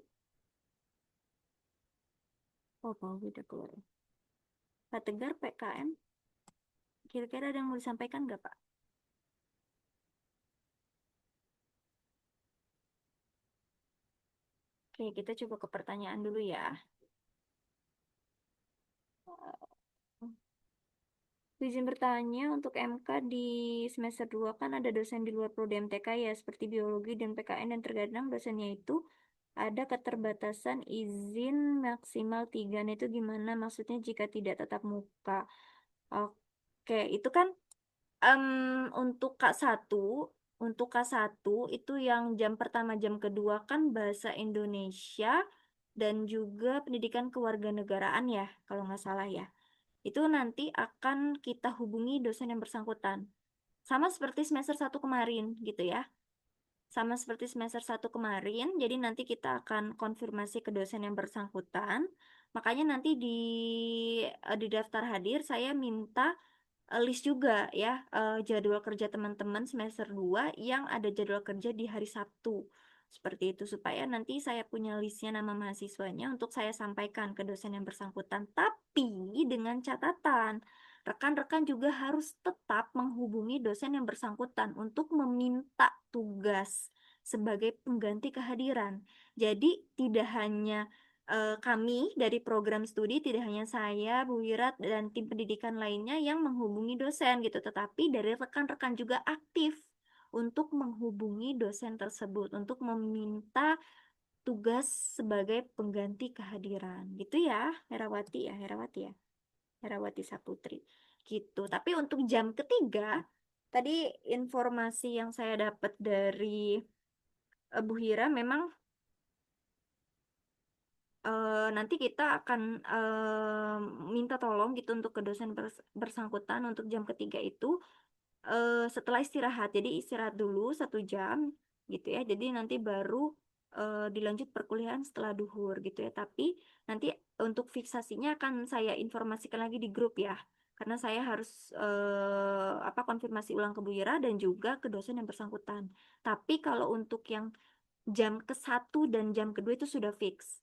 Oh, Pak Hubi udah keluar. Pak Tegar, PKM, kira-kira ada yang mau disampaikan nggak, Pak? Oke, kita coba ke pertanyaan dulu ya. Izin bertanya, untuk MK di semester 2 kan ada dosen di luar prodi MTK ya, seperti biologi dan PKN, dan terkadang dosennya itu ada keterbatasan izin maksimal 3. Nah, itu gimana maksudnya jika tidak tatap muka? Oke, itu kan em, untuk K1, itu yang jam pertama, jam kedua kan bahasa Indonesia dan juga pendidikan kewarganegaraan ya, kalau nggak salah ya. Itu nanti akan kita hubungi dosen yang bersangkutan. Sama seperti semester 1 kemarin gitu ya. Sama seperti semester 1 kemarin, jadi nanti kita akan konfirmasi ke dosen yang bersangkutan. Makanya nanti di daftar hadir saya minta list juga ya, jadwal kerja teman-teman semester 2 yang ada jadwal kerja di hari Sabtu. Seperti itu supaya nanti saya punya listnya nama mahasiswanya untuk saya sampaikan ke dosen yang bersangkutan. Tapi dengan catatan, rekan-rekan juga harus tetap menghubungi dosen yang bersangkutan untuk meminta tugas sebagai pengganti kehadiran. Jadi tidak hanya kami dari program studi tidak hanya saya, Bu Wirat dan tim pendidikan lainnya yang menghubungi dosen gitu, tetapi dari rekan-rekan juga aktif untuk menghubungi dosen tersebut untuk meminta tugas sebagai pengganti kehadiran. Gitu ya, Herawati ya. Herawati Saputri. Gitu. Tapi untuk jam ketiga, tadi informasi yang saya dapat dari Bu Hira memang nanti kita akan minta tolong gitu untuk ke dosen bersangkutan untuk jam ketiga itu setelah istirahat. Jadi istirahat dulu 1 jam gitu ya. Jadi nanti baru dilanjut perkuliahan setelah duhur gitu ya. Tapi nanti untuk fiksasinya akan saya informasikan lagi di grup ya. Karena saya harus konfirmasi ulang ke Bu Ira dan juga ke dosen yang bersangkutan. Tapi kalau untuk yang jam ke-1 dan jam kedua itu sudah fix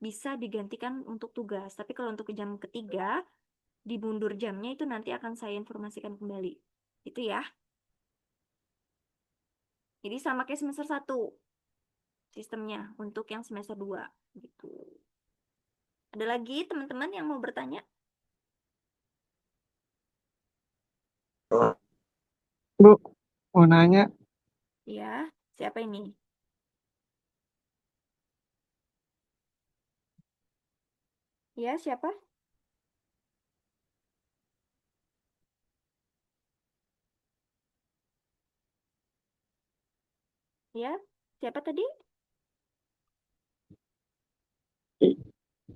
bisa digantikan untuk tugas. Tapi kalau untuk jam ketiga dimundur jamnya itu nanti akan saya informasikan kembali. Itu ya. Jadi sama kayak semester 1 sistemnya untuk yang semester 2 gitu. Ada lagi teman-teman yang mau bertanya? Bu, mau nanya, Ya, siapa ini? Ya, siapa? Ya, siapa tadi?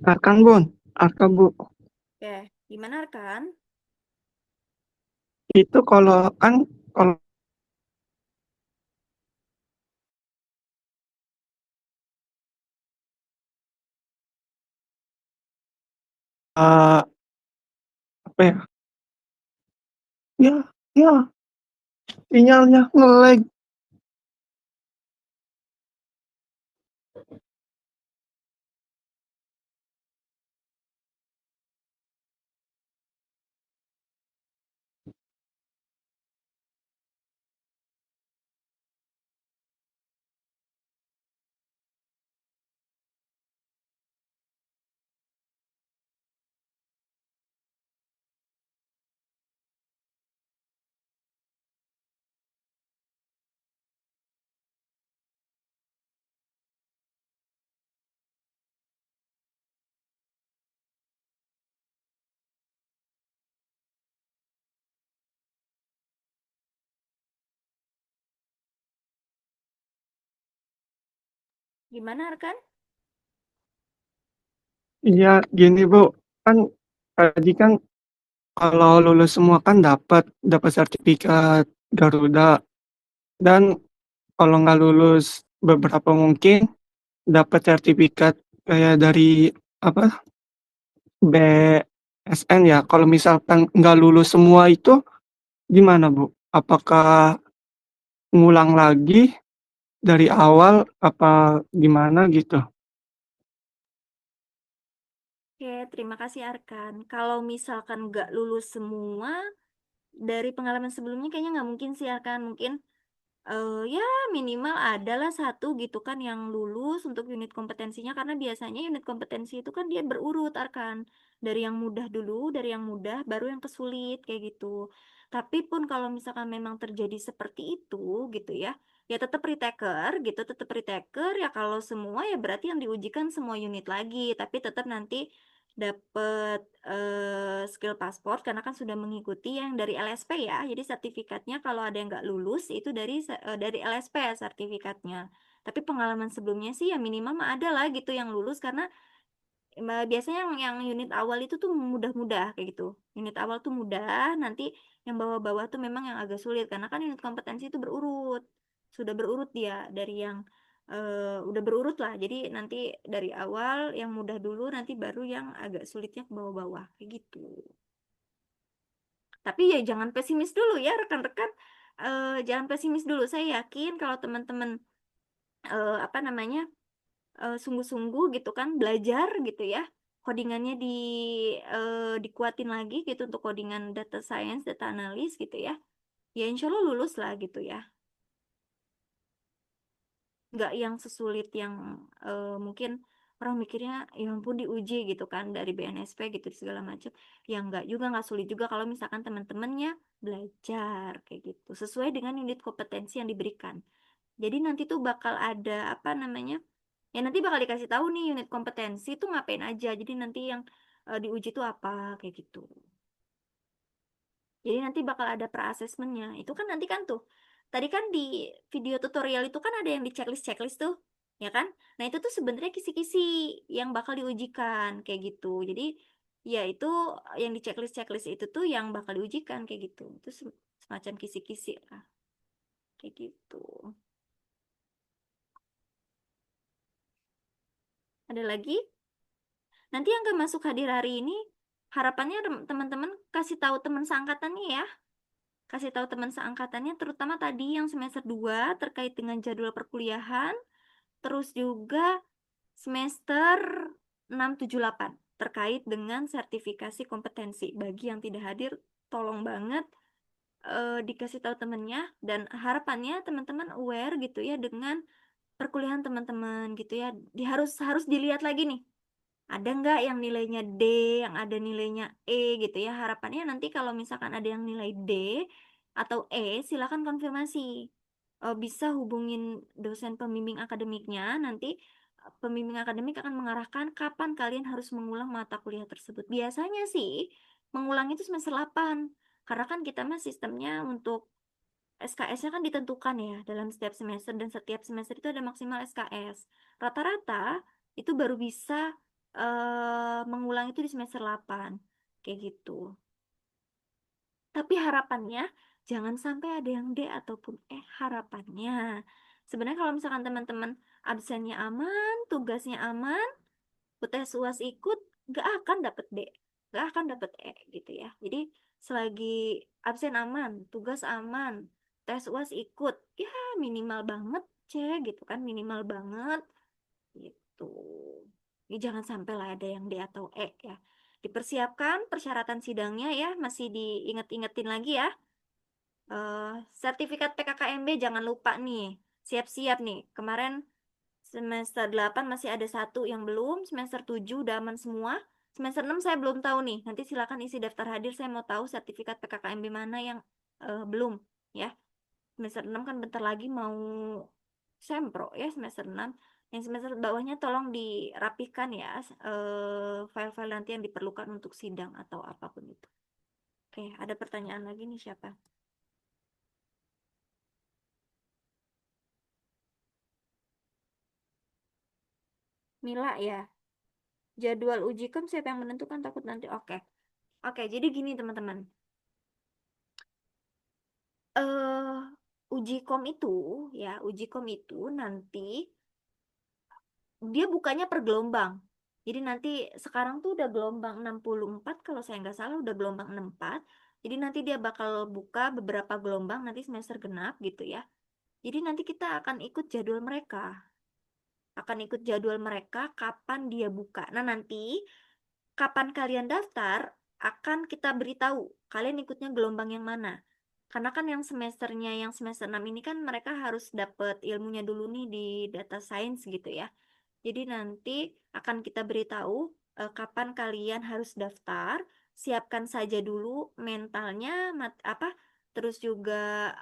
Arkan Bun, Arka Bu, Oke, gimana kan? itu kalau kan kalau eh, apa ya, ya, ya, sinyalnya nge-lag. Gimana Arkan? Iya, gini Bu, kan tadi kan kalau lulus semua kan dapat dapat sertifikat Garuda, dan kalau nggak lulus beberapa mungkin dapat sertifikat kayak dari apa BSN ya. Kalau misalkan nggak lulus semua itu gimana Bu? Apakah ngulang lagi dari awal apa gimana gitu? Oke, terima kasih Arkan. Kalau misalkan nggak lulus semua, dari pengalaman sebelumnya kayaknya nggak mungkin sih Arkan. Mungkin ya minimal adalah 1 gitu kan yang lulus untuk unit kompetensinya, karena biasanya unit kompetensi itu kan dia berurut Arkan, dari yang mudah dulu, dari yang mudah baru yang kesulit kayak gitu. Tapi pun kalau misalkan memang terjadi seperti itu gitu ya, ya tetap retake gitu, tetap retake ya. Kalau semua ya berarti yang diujikan semua unit lagi, tapi tetap nanti dapat skill paspor karena kan sudah mengikuti yang dari LSP ya. Jadi sertifikatnya kalau ada yang nggak lulus itu dari LSP ya sertifikatnya. Tapi pengalaman sebelumnya sih ya minimal mah ada lah gitu yang lulus, karena biasanya yang unit awal itu tuh mudah-mudah kayak gitu. Unit awal tuh mudah, nanti yang bawah-bawah tuh memang yang agak sulit karena kan unit kompetensi itu berurut. Sudah berurut dia dari yang udah berurut lah. Jadi nanti dari awal yang mudah dulu, nanti baru yang agak sulitnya ke bawah-bawah kayak gitu. Tapi ya jangan pesimis dulu ya rekan-rekan. Jangan pesimis dulu. Saya yakin kalau teman-teman apa namanya sungguh-sungguh gitu kan belajar gitu ya, codingannya dikuatin lagi gitu untuk codingan data science, data analis gitu ya, ya insya Allah lulus lah gitu ya. nggak yang sesulit yang mungkin orang mikirnya ya ampun diuji gitu kan dari BNSP gitu segala macam. Ya nggak juga, nggak sulit juga kalau misalkan teman-temannya belajar kayak gitu sesuai dengan unit kompetensi yang diberikan. Jadi nanti tuh bakal ada apa namanya, ya nanti bakal dikasih tahu nih unit kompetensi tuh ngapain aja. Jadi nanti yang diuji tuh apa kayak gitu. Jadi nanti bakal ada pra-assessmentnya. Itu kan nanti kan tuh. Tadi kan di video tutorial itu kan ada yang di checklist-checklist tuh. Ya kan? Nah itu tuh sebenarnya kisi-kisi yang bakal diujikan. Kayak gitu. Jadi ya itu yang di checklist-checklist itu tuh yang bakal diujikan kayak gitu. Itu semacam kisi-kisi lah. Kayak gitu. Ada lagi? Nanti yang gak masuk hadir hari ini, harapannya teman-teman kasih tahu teman seangkatannya ya. Kasih tahu teman seangkatannya terutama tadi yang semester 2 terkait dengan jadwal perkuliahan, terus juga semester 6 7 8 terkait dengan sertifikasi kompetensi. Bagi yang tidak hadir, tolong banget dikasih tahu temennya dan harapannya teman-teman aware gitu ya dengan perkuliahan teman-teman gitu ya. Harus harus dilihat lagi nih. Ada nggak yang nilainya D, yang ada nilainya E gitu ya. Harapannya nanti kalau misalkan ada yang nilai D atau E, silakan konfirmasi. Bisa hubungin dosen pembimbing akademiknya, nanti pembimbing akademik akan mengarahkan kapan kalian harus mengulang mata kuliah tersebut. Biasanya sih mengulang itu semester 8, karena kan kita mah sistemnya untuk SKS-nya kan ditentukan ya dalam setiap semester dan setiap semester itu ada maksimal SKS. Rata-rata itu baru bisa mengulang itu di semester 8. Kayak gitu. Tapi harapannya jangan sampai ada yang D ataupun E harapannya. Sebenarnya kalau misalkan teman-teman absennya aman, tugasnya aman, UTS UAS ikut, nggak akan dapet D, nggak akan dapet E gitu ya. Jadi selagi absen aman, tugas aman, tes UAS ikut, ya minimal banget C gitu kan, minimal banget gitu. Jadi jangan sampai lah ada yang D atau E ya. Dipersiapkan persyaratan sidangnya ya, masih diinget-ingetin lagi ya. Sertifikat PKKMB jangan lupa nih, siap-siap nih. Kemarin semester 8 masih ada satu yang belum, semester 7 udah aman semua. Semester 6 saya belum tahu nih. Nanti silakan isi daftar hadir, saya mau tahu sertifikat PKKMB mana yang belum ya. Semester 6 kan bentar lagi mau sempro ya semester 6. Yang semester bawahnya tolong dirapihkan ya file-file nanti yang diperlukan untuk sidang atau apapun itu. Oke, ada pertanyaan lagi nih siapa? Mila ya. Jadwal uji kom siapa yang menentukan takut nanti. Oke. Oke, jadi gini teman-teman. eh uji kom itu nanti dia bukannya per gelombang. Jadi nanti sekarang tuh udah gelombang 64 kalau saya nggak salah udah gelombang 64. Jadi nanti dia bakal buka beberapa gelombang nanti semester genap gitu ya. Jadi nanti kita akan ikut jadwal mereka. Akan ikut jadwal mereka kapan dia buka. Nah, nanti kapan kalian daftar akan kita beritahu kalian ikutnya gelombang yang mana. Karena kan yang semesternya yang semester 6 ini kan mereka harus dapat ilmunya dulu nih di data science gitu ya. Jadi nanti akan kita beritahu kapan kalian harus daftar, siapkan saja dulu mentalnya apa terus juga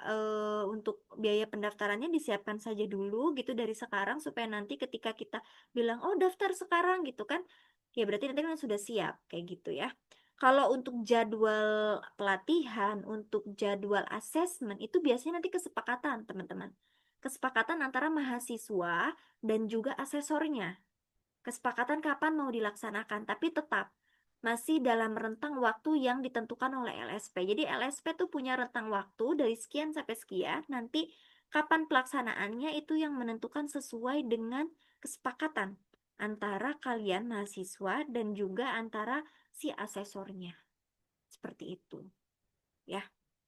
untuk biaya pendaftarannya disiapkan saja dulu gitu dari sekarang supaya nanti ketika kita bilang oh daftar sekarang gitu kan ya berarti nanti kan sudah siap kayak gitu ya. Kalau untuk jadwal pelatihan, untuk jadwal asesmen itu biasanya nanti kesepakatan teman-teman. Kesepakatan antara mahasiswa dan juga asesornya. Kesepakatan kapan mau dilaksanakan, tapi tetap masih dalam rentang waktu yang ditentukan oleh LSP. Jadi LSP tuh punya rentang waktu dari sekian sampai sekian, nanti kapan pelaksanaannya itu yang menentukan sesuai dengan kesepakatan antara kalian mahasiswa dan juga antara si asesornya. Seperti itu. Ya.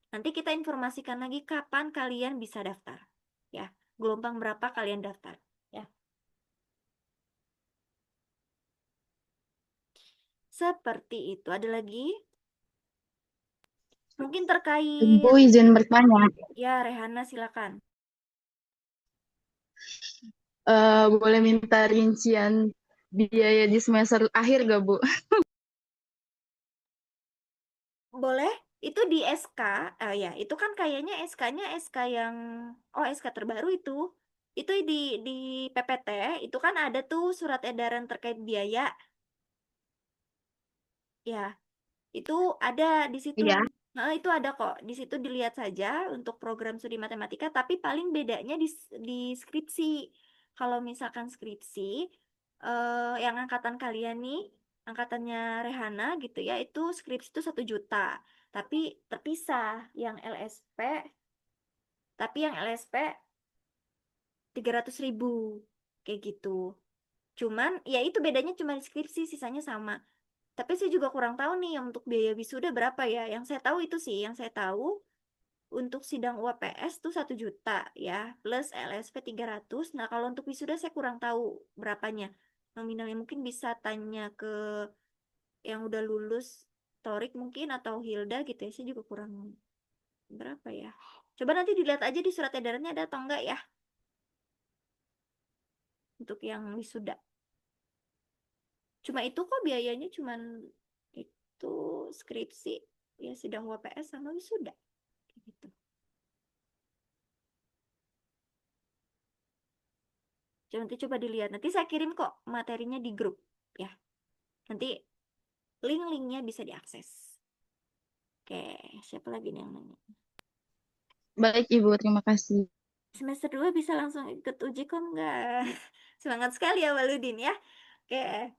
Nanti kita informasikan lagi kapan kalian bisa daftar. Ya. Gelombang berapa kalian daftar. Ya. Seperti itu. Ada lagi? Mungkin terkait Ibu izin bertanya. ya Rehana silakan. Boleh minta rincian biaya di semester akhir gak, Bu? Boleh, itu di SK, ya, itu kan kayaknya SK-nya SK yang, SK terbaru itu. Itu di PPT, itu kan ada tuh surat edaran terkait biaya, ya. Itu ada di situ. Iya. Nah, itu ada kok. Di situ dilihat saja untuk program studi matematika, tapi paling bedanya di skripsi. Kalau misalkan skripsi, yang angkatan kalian nih, angkatannya Rehana gitu ya, itu skripsi itu 1 juta. Tapi terpisah yang LSP, tapi yang LSP 300.000 kayak gitu. Cuman ya itu bedanya cuma di skripsi, sisanya sama. Tapi saya juga kurang tahu nih yang untuk biaya wisuda berapa ya. Yang saya tahu itu sih, yang saya tahu untuk sidang UAPS tuh 1 juta ya, plus LSP 300. Nah, kalau untuk wisuda saya kurang tahu berapanya. Nominalnya mungkin bisa tanya ke yang udah lulus Torik mungkin atau Hilda gitu ya. Saya juga kurang berapa ya. Coba nanti dilihat aja di surat edarannya ada atau enggak ya untuk yang wisuda. Cuma itu kok biayanya cuman itu skripsi ya sidang UAPS sama wisuda kayak gitu. Nanti coba dilihat. Nanti saya kirim kok materinya di grup ya. Nanti link-linknya bisa diakses. Oke, siapa lagi nih yang nanya? Baik, Ibu. Terima kasih. Semester 2 bisa langsung ikut uji kok enggak? Semangat sekali ya Waludin ya. Oke.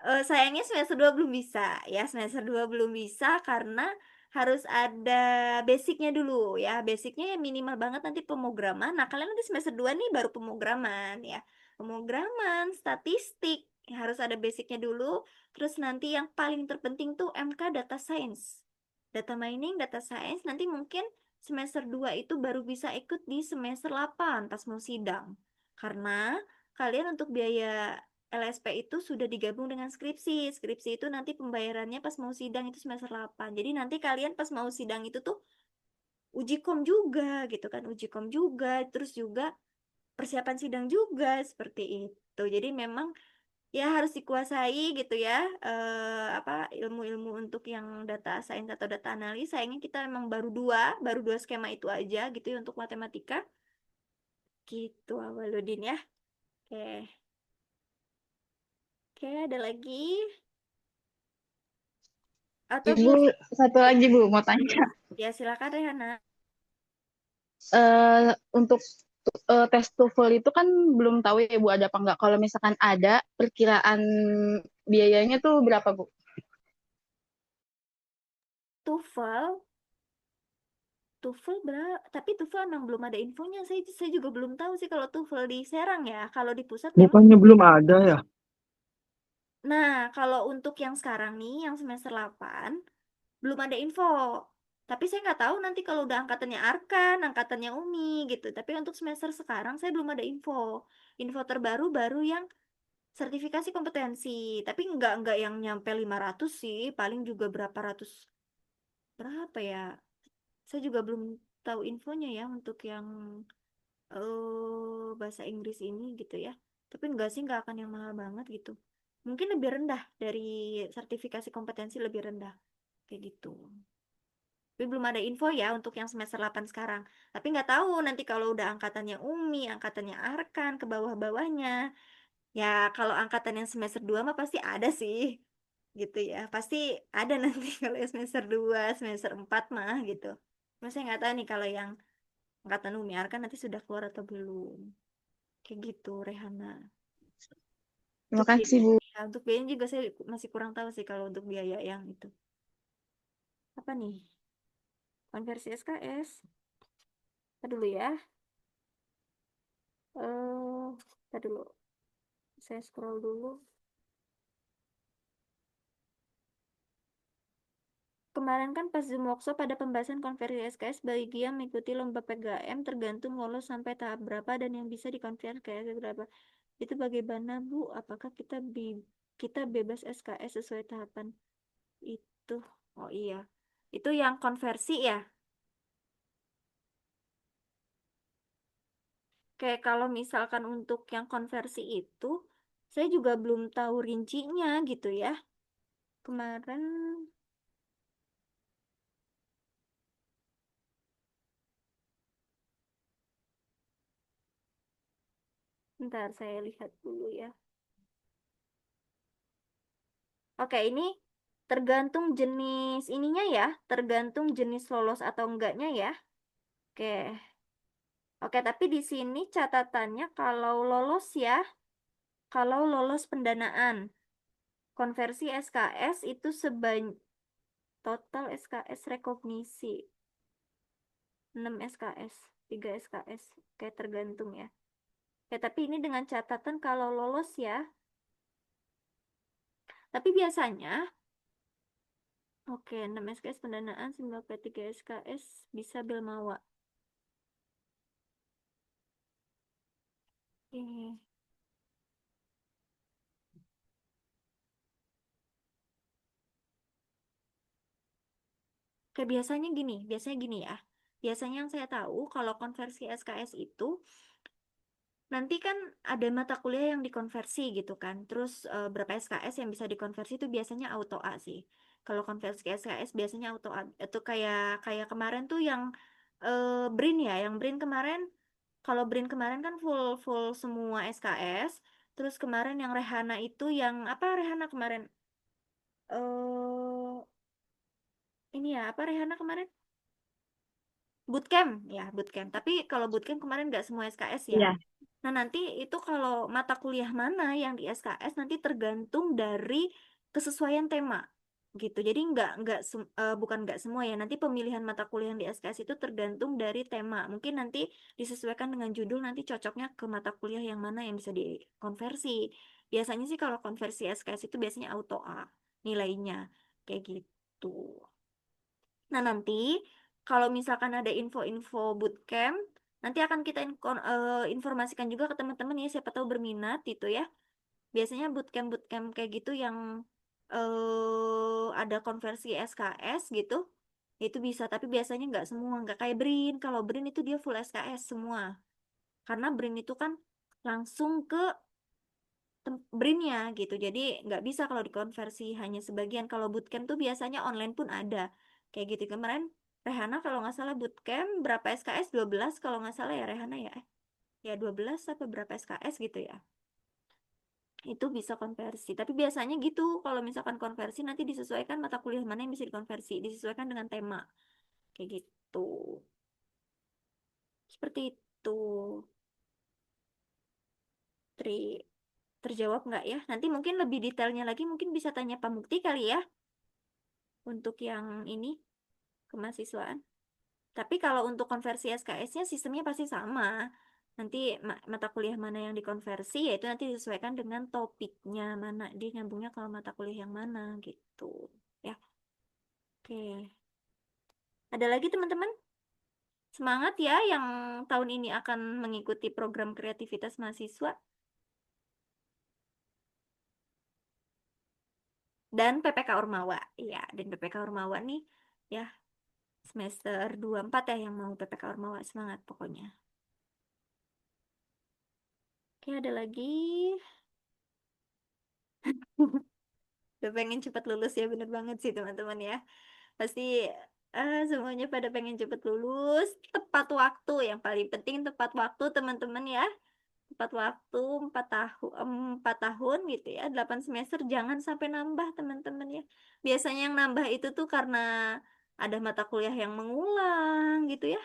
Sayangnya semester 2 belum bisa ya. Semester 2 belum bisa karena harus ada basicnya dulu ya. Basicnya ya minimal banget nanti pemrograman. Nah, kalian nanti semester 2 nih baru pemrograman ya. Pemrograman, statistik, ya, harus ada basicnya dulu. Terus nanti yang paling terpenting tuh MK Data Science. Data mining, data science nanti mungkin semester 2 itu baru bisa ikut di semester 8 pas mau sidang. Karena kalian untuk biaya LSP itu sudah digabung dengan skripsi. Skripsi itu nanti pembayarannya pas mau sidang itu semester 8. Jadi nanti kalian pas mau sidang itu tuh uji kom juga gitu kan, uji kom juga, terus juga persiapan sidang juga seperti itu. Jadi memang ya harus dikuasai gitu ya, apa ilmu-ilmu untuk yang data science atau data analis. Sayangnya kita memang baru dua skema itu aja gitu ya untuk matematika. Gitu Awaludin ya. Oke. Oke, ada lagi atau Bu? Ibu, satu lagi, Bu, mau tanya. Ya, silakan Rehana. Untuk tes TOEFL itu kan belum tahu ya, Bu, ada apa enggak. Kalau misalkan ada, perkiraan biayanya tuh berapa, Bu? TOEFL, TOEFL berapa? Tapi TOEFL emang belum ada infonya. Saya juga belum tahu sih kalau TOEFL di Serang ya. Kalau di pusat memang. Bukannya belum ada ya? Nah, kalau untuk yang sekarang nih, yang semester 8 belum ada info. Tapi saya nggak tahu nanti kalau udah angkatannya Arkan, angkatannya Umi gitu. Tapi untuk semester sekarang saya belum ada info. Info terbaru baru yang sertifikasi kompetensi. Tapi nggak yang nyampe 500 sih. Paling juga berapa ya? Saya juga belum tahu infonya ya untuk yang bahasa Inggris ini gitu ya. Tapi enggak sih, nggak akan yang mahal banget gitu. Mungkin lebih rendah dari sertifikasi kompetensi, lebih rendah kayak gitu. Tapi belum ada info ya untuk yang semester 8 sekarang. Tapi nggak tahu nanti kalau udah angkatannya Umi, angkatannya Arkan, ke bawah-bawahnya. Ya kalau angkatan yang semester 2 mah pasti ada sih. Gitu ya. Pasti ada nanti kalau yang semester 2 semester 4 mah gitu. Cuma saya nggak tahu nih kalau yang angkatan Umi Arkan nanti sudah keluar atau belum. Kayak gitu, Rehana. Terima Untuk kasih, biaya, Bu. ya, untuk biayanya juga saya masih kurang tahu sih kalau untuk biaya yang itu. Apa nih? Konversi SKS. Kita dulu ya. Kita dulu. Saya scroll dulu. Kemarin kan pas Zoom workshop pada pembahasan konversi SKS bagi yang mengikuti lomba PGM tergantung lolos sampai tahap berapa dan yang bisa dikonversi ke SKS berapa. Itu bagaimana Bu? Apakah kita bebas SKS sesuai tahapan itu? Oh iya. Itu yang konversi ya? Kayak kalau misalkan untuk yang konversi itu, saya juga belum tahu rincinya gitu ya. Kemarin, bentar saya lihat dulu ya. Oke, ini tergantung jenis ininya ya, tergantung jenis lolos atau enggaknya ya. Oke, oke, tapi di sini catatannya kalau lolos pendanaan, konversi SKS itu total SKS rekognisi 6 SKS, 3 SKS, kayak tergantung ya. Ya, tapi ini dengan catatan kalau lolos ya. Tapi biasanya, oke, 6 SKS pendanaan, 93 SKS bisa Bilmawa. Oke. Kayak biasanya gini ya. Biasanya yang saya tahu kalau konversi SKS itu nanti kan ada mata kuliah yang dikonversi gitu kan. Terus berapa SKS yang bisa dikonversi itu biasanya auto A sih. Kalau konversi SKS biasanya auto A. Itu kayak kayak kemarin tuh yang BRIN ya, yang BRIN kemarin kalau BRIN kemarin kan full full semua SKS. Terus kemarin yang Rehana itu yang apa Rehana kemarin? eh ini ya, apa Rehana kemarin? Bootcamp, ya bootcamp. Tapi kalau bootcamp kemarin nggak semua SKS ya. Iya. Nah nanti itu kalau mata kuliah mana yang di SKS nanti tergantung dari kesesuaian tema gitu. Jadi bukan nggak semua ya. Nanti pemilihan mata kuliah yang di SKS itu tergantung dari tema. Mungkin nanti disesuaikan dengan judul nanti cocoknya ke mata kuliah yang mana yang bisa dikonversi. Biasanya sih kalau konversi SKS itu biasanya auto A nilainya kayak gitu. Nah, nanti kalau misalkan ada info-info bootcamp, nanti akan kita informasikan juga ke teman-teman ya, siapa tahu berminat gitu ya. Biasanya bootcamp-bootcamp kayak gitu yang ada konversi SKS gitu, itu bisa. Tapi biasanya nggak semua, nggak kayak BRIN. Kalau BRIN itu dia full SKS semua. Karena BRIN itu kan langsung ke BRIN-nya gitu. Jadi nggak bisa kalau dikonversi hanya sebagian. Kalau bootcamp tuh biasanya online pun ada. Kayak gitu. Kemarin Rehana kalau nggak salah bootcamp berapa SKS? 12 kalau nggak salah ya Rehana ya. Ya 12 apa berapa SKS gitu ya. Itu bisa konversi. Tapi biasanya gitu kalau misalkan konversi nanti disesuaikan mata kuliah mana yang bisa dikonversi. Disesuaikan dengan tema. Kayak gitu. Seperti itu. Tri, terjawab nggak ya? Nanti mungkin lebih detailnya lagi mungkin bisa tanya Pak Mukti kali ya. Untuk yang ini kemahasiswaan. Tapi kalau untuk konversi SKS-nya sistemnya pasti sama. Nanti mata kuliah mana yang dikonversi, yaitu nanti disesuaikan dengan topiknya mana, dia nyambungnya kalau mata kuliah yang mana gitu. Ya, oke. Ada lagi teman-teman? Semangat ya yang tahun ini akan mengikuti program kreativitas mahasiswa dan PPK Ormawa. Iya, dan PPK Ormawa nih ya semester 24 ya yang mau PPK Ormawa semangat pokoknya. Oke, ada lagi. Udah pengen cepat lulus ya, bener banget sih teman-teman ya. Pasti semuanya pada pengen cepat lulus, tepat waktu. Yang paling penting tepat waktu teman-teman ya. Tepat waktu 4 tahun gitu ya, 8 semester jangan sampai nambah teman-teman ya. Biasanya yang nambah itu tuh karena ada mata kuliah yang mengulang gitu ya.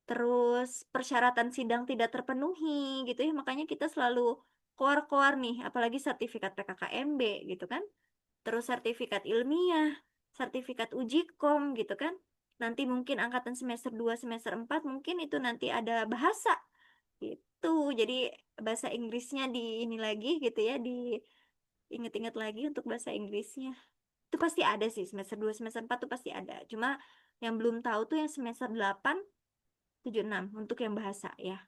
Terus persyaratan sidang tidak terpenuhi gitu ya. Makanya kita selalu koar-koar nih, apalagi sertifikat PKKMB gitu kan. Terus sertifikat ilmiah, sertifikat uji kom gitu kan. Nanti mungkin angkatan semester 2 semester 4 mungkin itu nanti ada bahasa gitu. Jadi bahasa Inggrisnya di ini lagi gitu ya, diinget-inget lagi untuk bahasa Inggrisnya. Itu pasti ada sih semester 2 semester 4 tuh pasti ada. Cuma yang belum tahu tuh yang semester 8 7 6 untuk yang bahasa ya.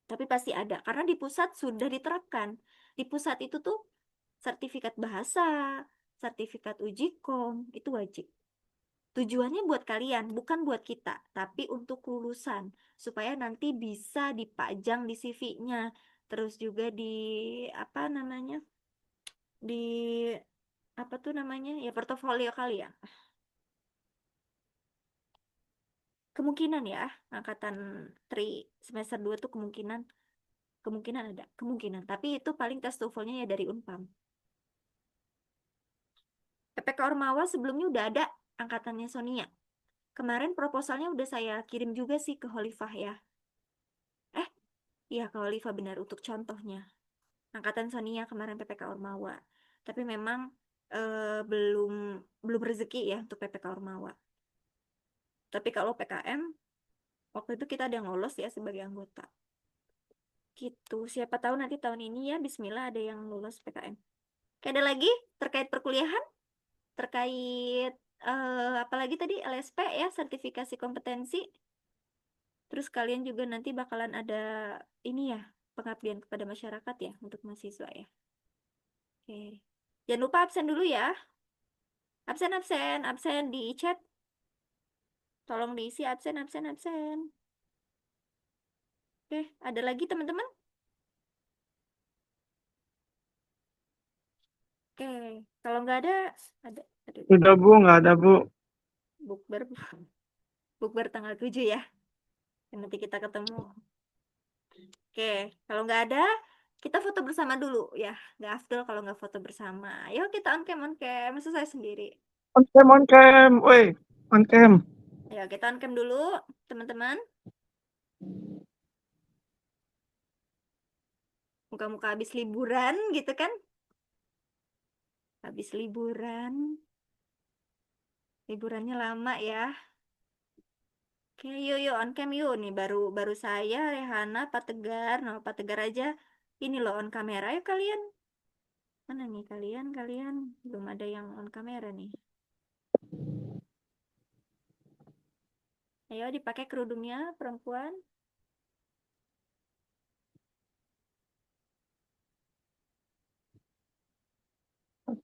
Tapi pasti ada karena di pusat sudah diterapkan. Di pusat itu tuh sertifikat bahasa, sertifikat uji kom itu wajib. Tujuannya buat kalian, bukan buat kita, tapi untuk lulusan, supaya nanti bisa dipajang di CV-nya, terus juga di apa namanya, di apa tuh namanya, ya portofolio kali ya. Kemungkinan ya, angkatan tri semester 2 tuh kemungkinan kemungkinan ada, kemungkinan, tapi itu paling tes TOEFL-nya ya dari Unpam. PPK Ormawa sebelumnya udah ada angkatannya Sonia. Kemarin proposalnya udah saya kirim juga sih ke Khalifah ya. Iya, ke Khalifah benar untuk contohnya. Angkatan Sonia kemarin PPK Ormawa. Tapi memang belum belum rezeki ya untuk PPK Ormawa. Tapi kalau PKM waktu itu kita ada yang lolos ya sebagai anggota. Gitu. Siapa tahu nanti tahun ini ya Bismillah ada yang lolos PKM. Oke, ada lagi terkait perkuliahan, terkait apalagi tadi LSP ya, sertifikasi kompetensi. Terus kalian juga nanti bakalan ada ini ya, pengabdian kepada masyarakat ya untuk mahasiswa ya. Oke. Jangan lupa absen dulu ya. Absen, absen, absen di chat. Tolong diisi absen, absen, absen. Oke, ada lagi teman-teman? Oke, kalau nggak ada, Udah Bu, nggak ada Bu. bukber, bukber tanggal 7 ya. Dan nanti kita ketemu. Oke, kalau nggak ada, kita foto bersama dulu ya. Nggak afdol kalau nggak foto bersama. Ayo kita on cam. Masa saya sendiri. On cam, woi, on cam. Ayo kita on cam dulu, teman-teman. Muka-muka habis liburan gitu kan? Habis liburan. Liburannya lama ya. Oke, yuk yuk on cam yuk nih baru baru saya, Rehana, Pak Tegar. Nah, Pak Tegar aja ini loh on kamera. Ayo kalian. Mana nih kalian? Belum ada yang on kamera nih. Ayo dipakai kerudungnya perempuan.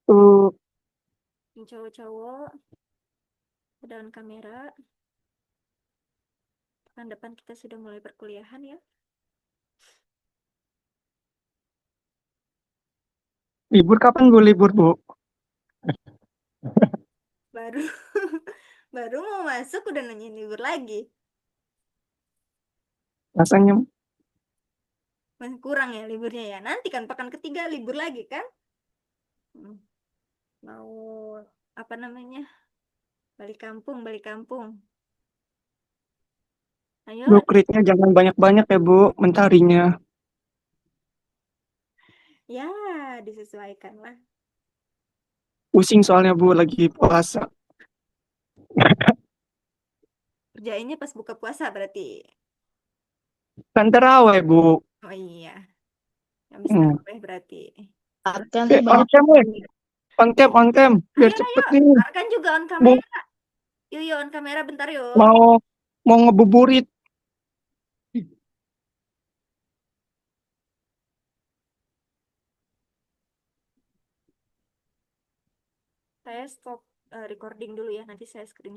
Tuh, Yang cowok-cowok udah on kamera. Pekan depan kita sudah mulai perkuliahan ya. libur kapan Bu? Libur Bu? Baru baru mau masuk udah nanyain libur lagi. Rasanya Masih kurang ya liburnya ya. Nanti kan pekan ketiga libur lagi kan? Hmm, Mau apa namanya? Balik kampung, balik kampung. Ayo, Brokernya jangan banyak-banyak ya Bu, mencarinya. ya disesuaikan lah. Pusing soalnya Bu, lagi puasa. Kerjainnya pas buka puasa berarti. Kan terawih Bu. Oh iya, habis Hmm. tarawih berarti. Arkan tuh On banyak cam woi, on cam, biar Ayo, cepet nih. Arkan juga on Bu, kamera. Yuk, on kamera bentar yuk. mau ngebuburit. Saya stop recording dulu ya, nanti saya screen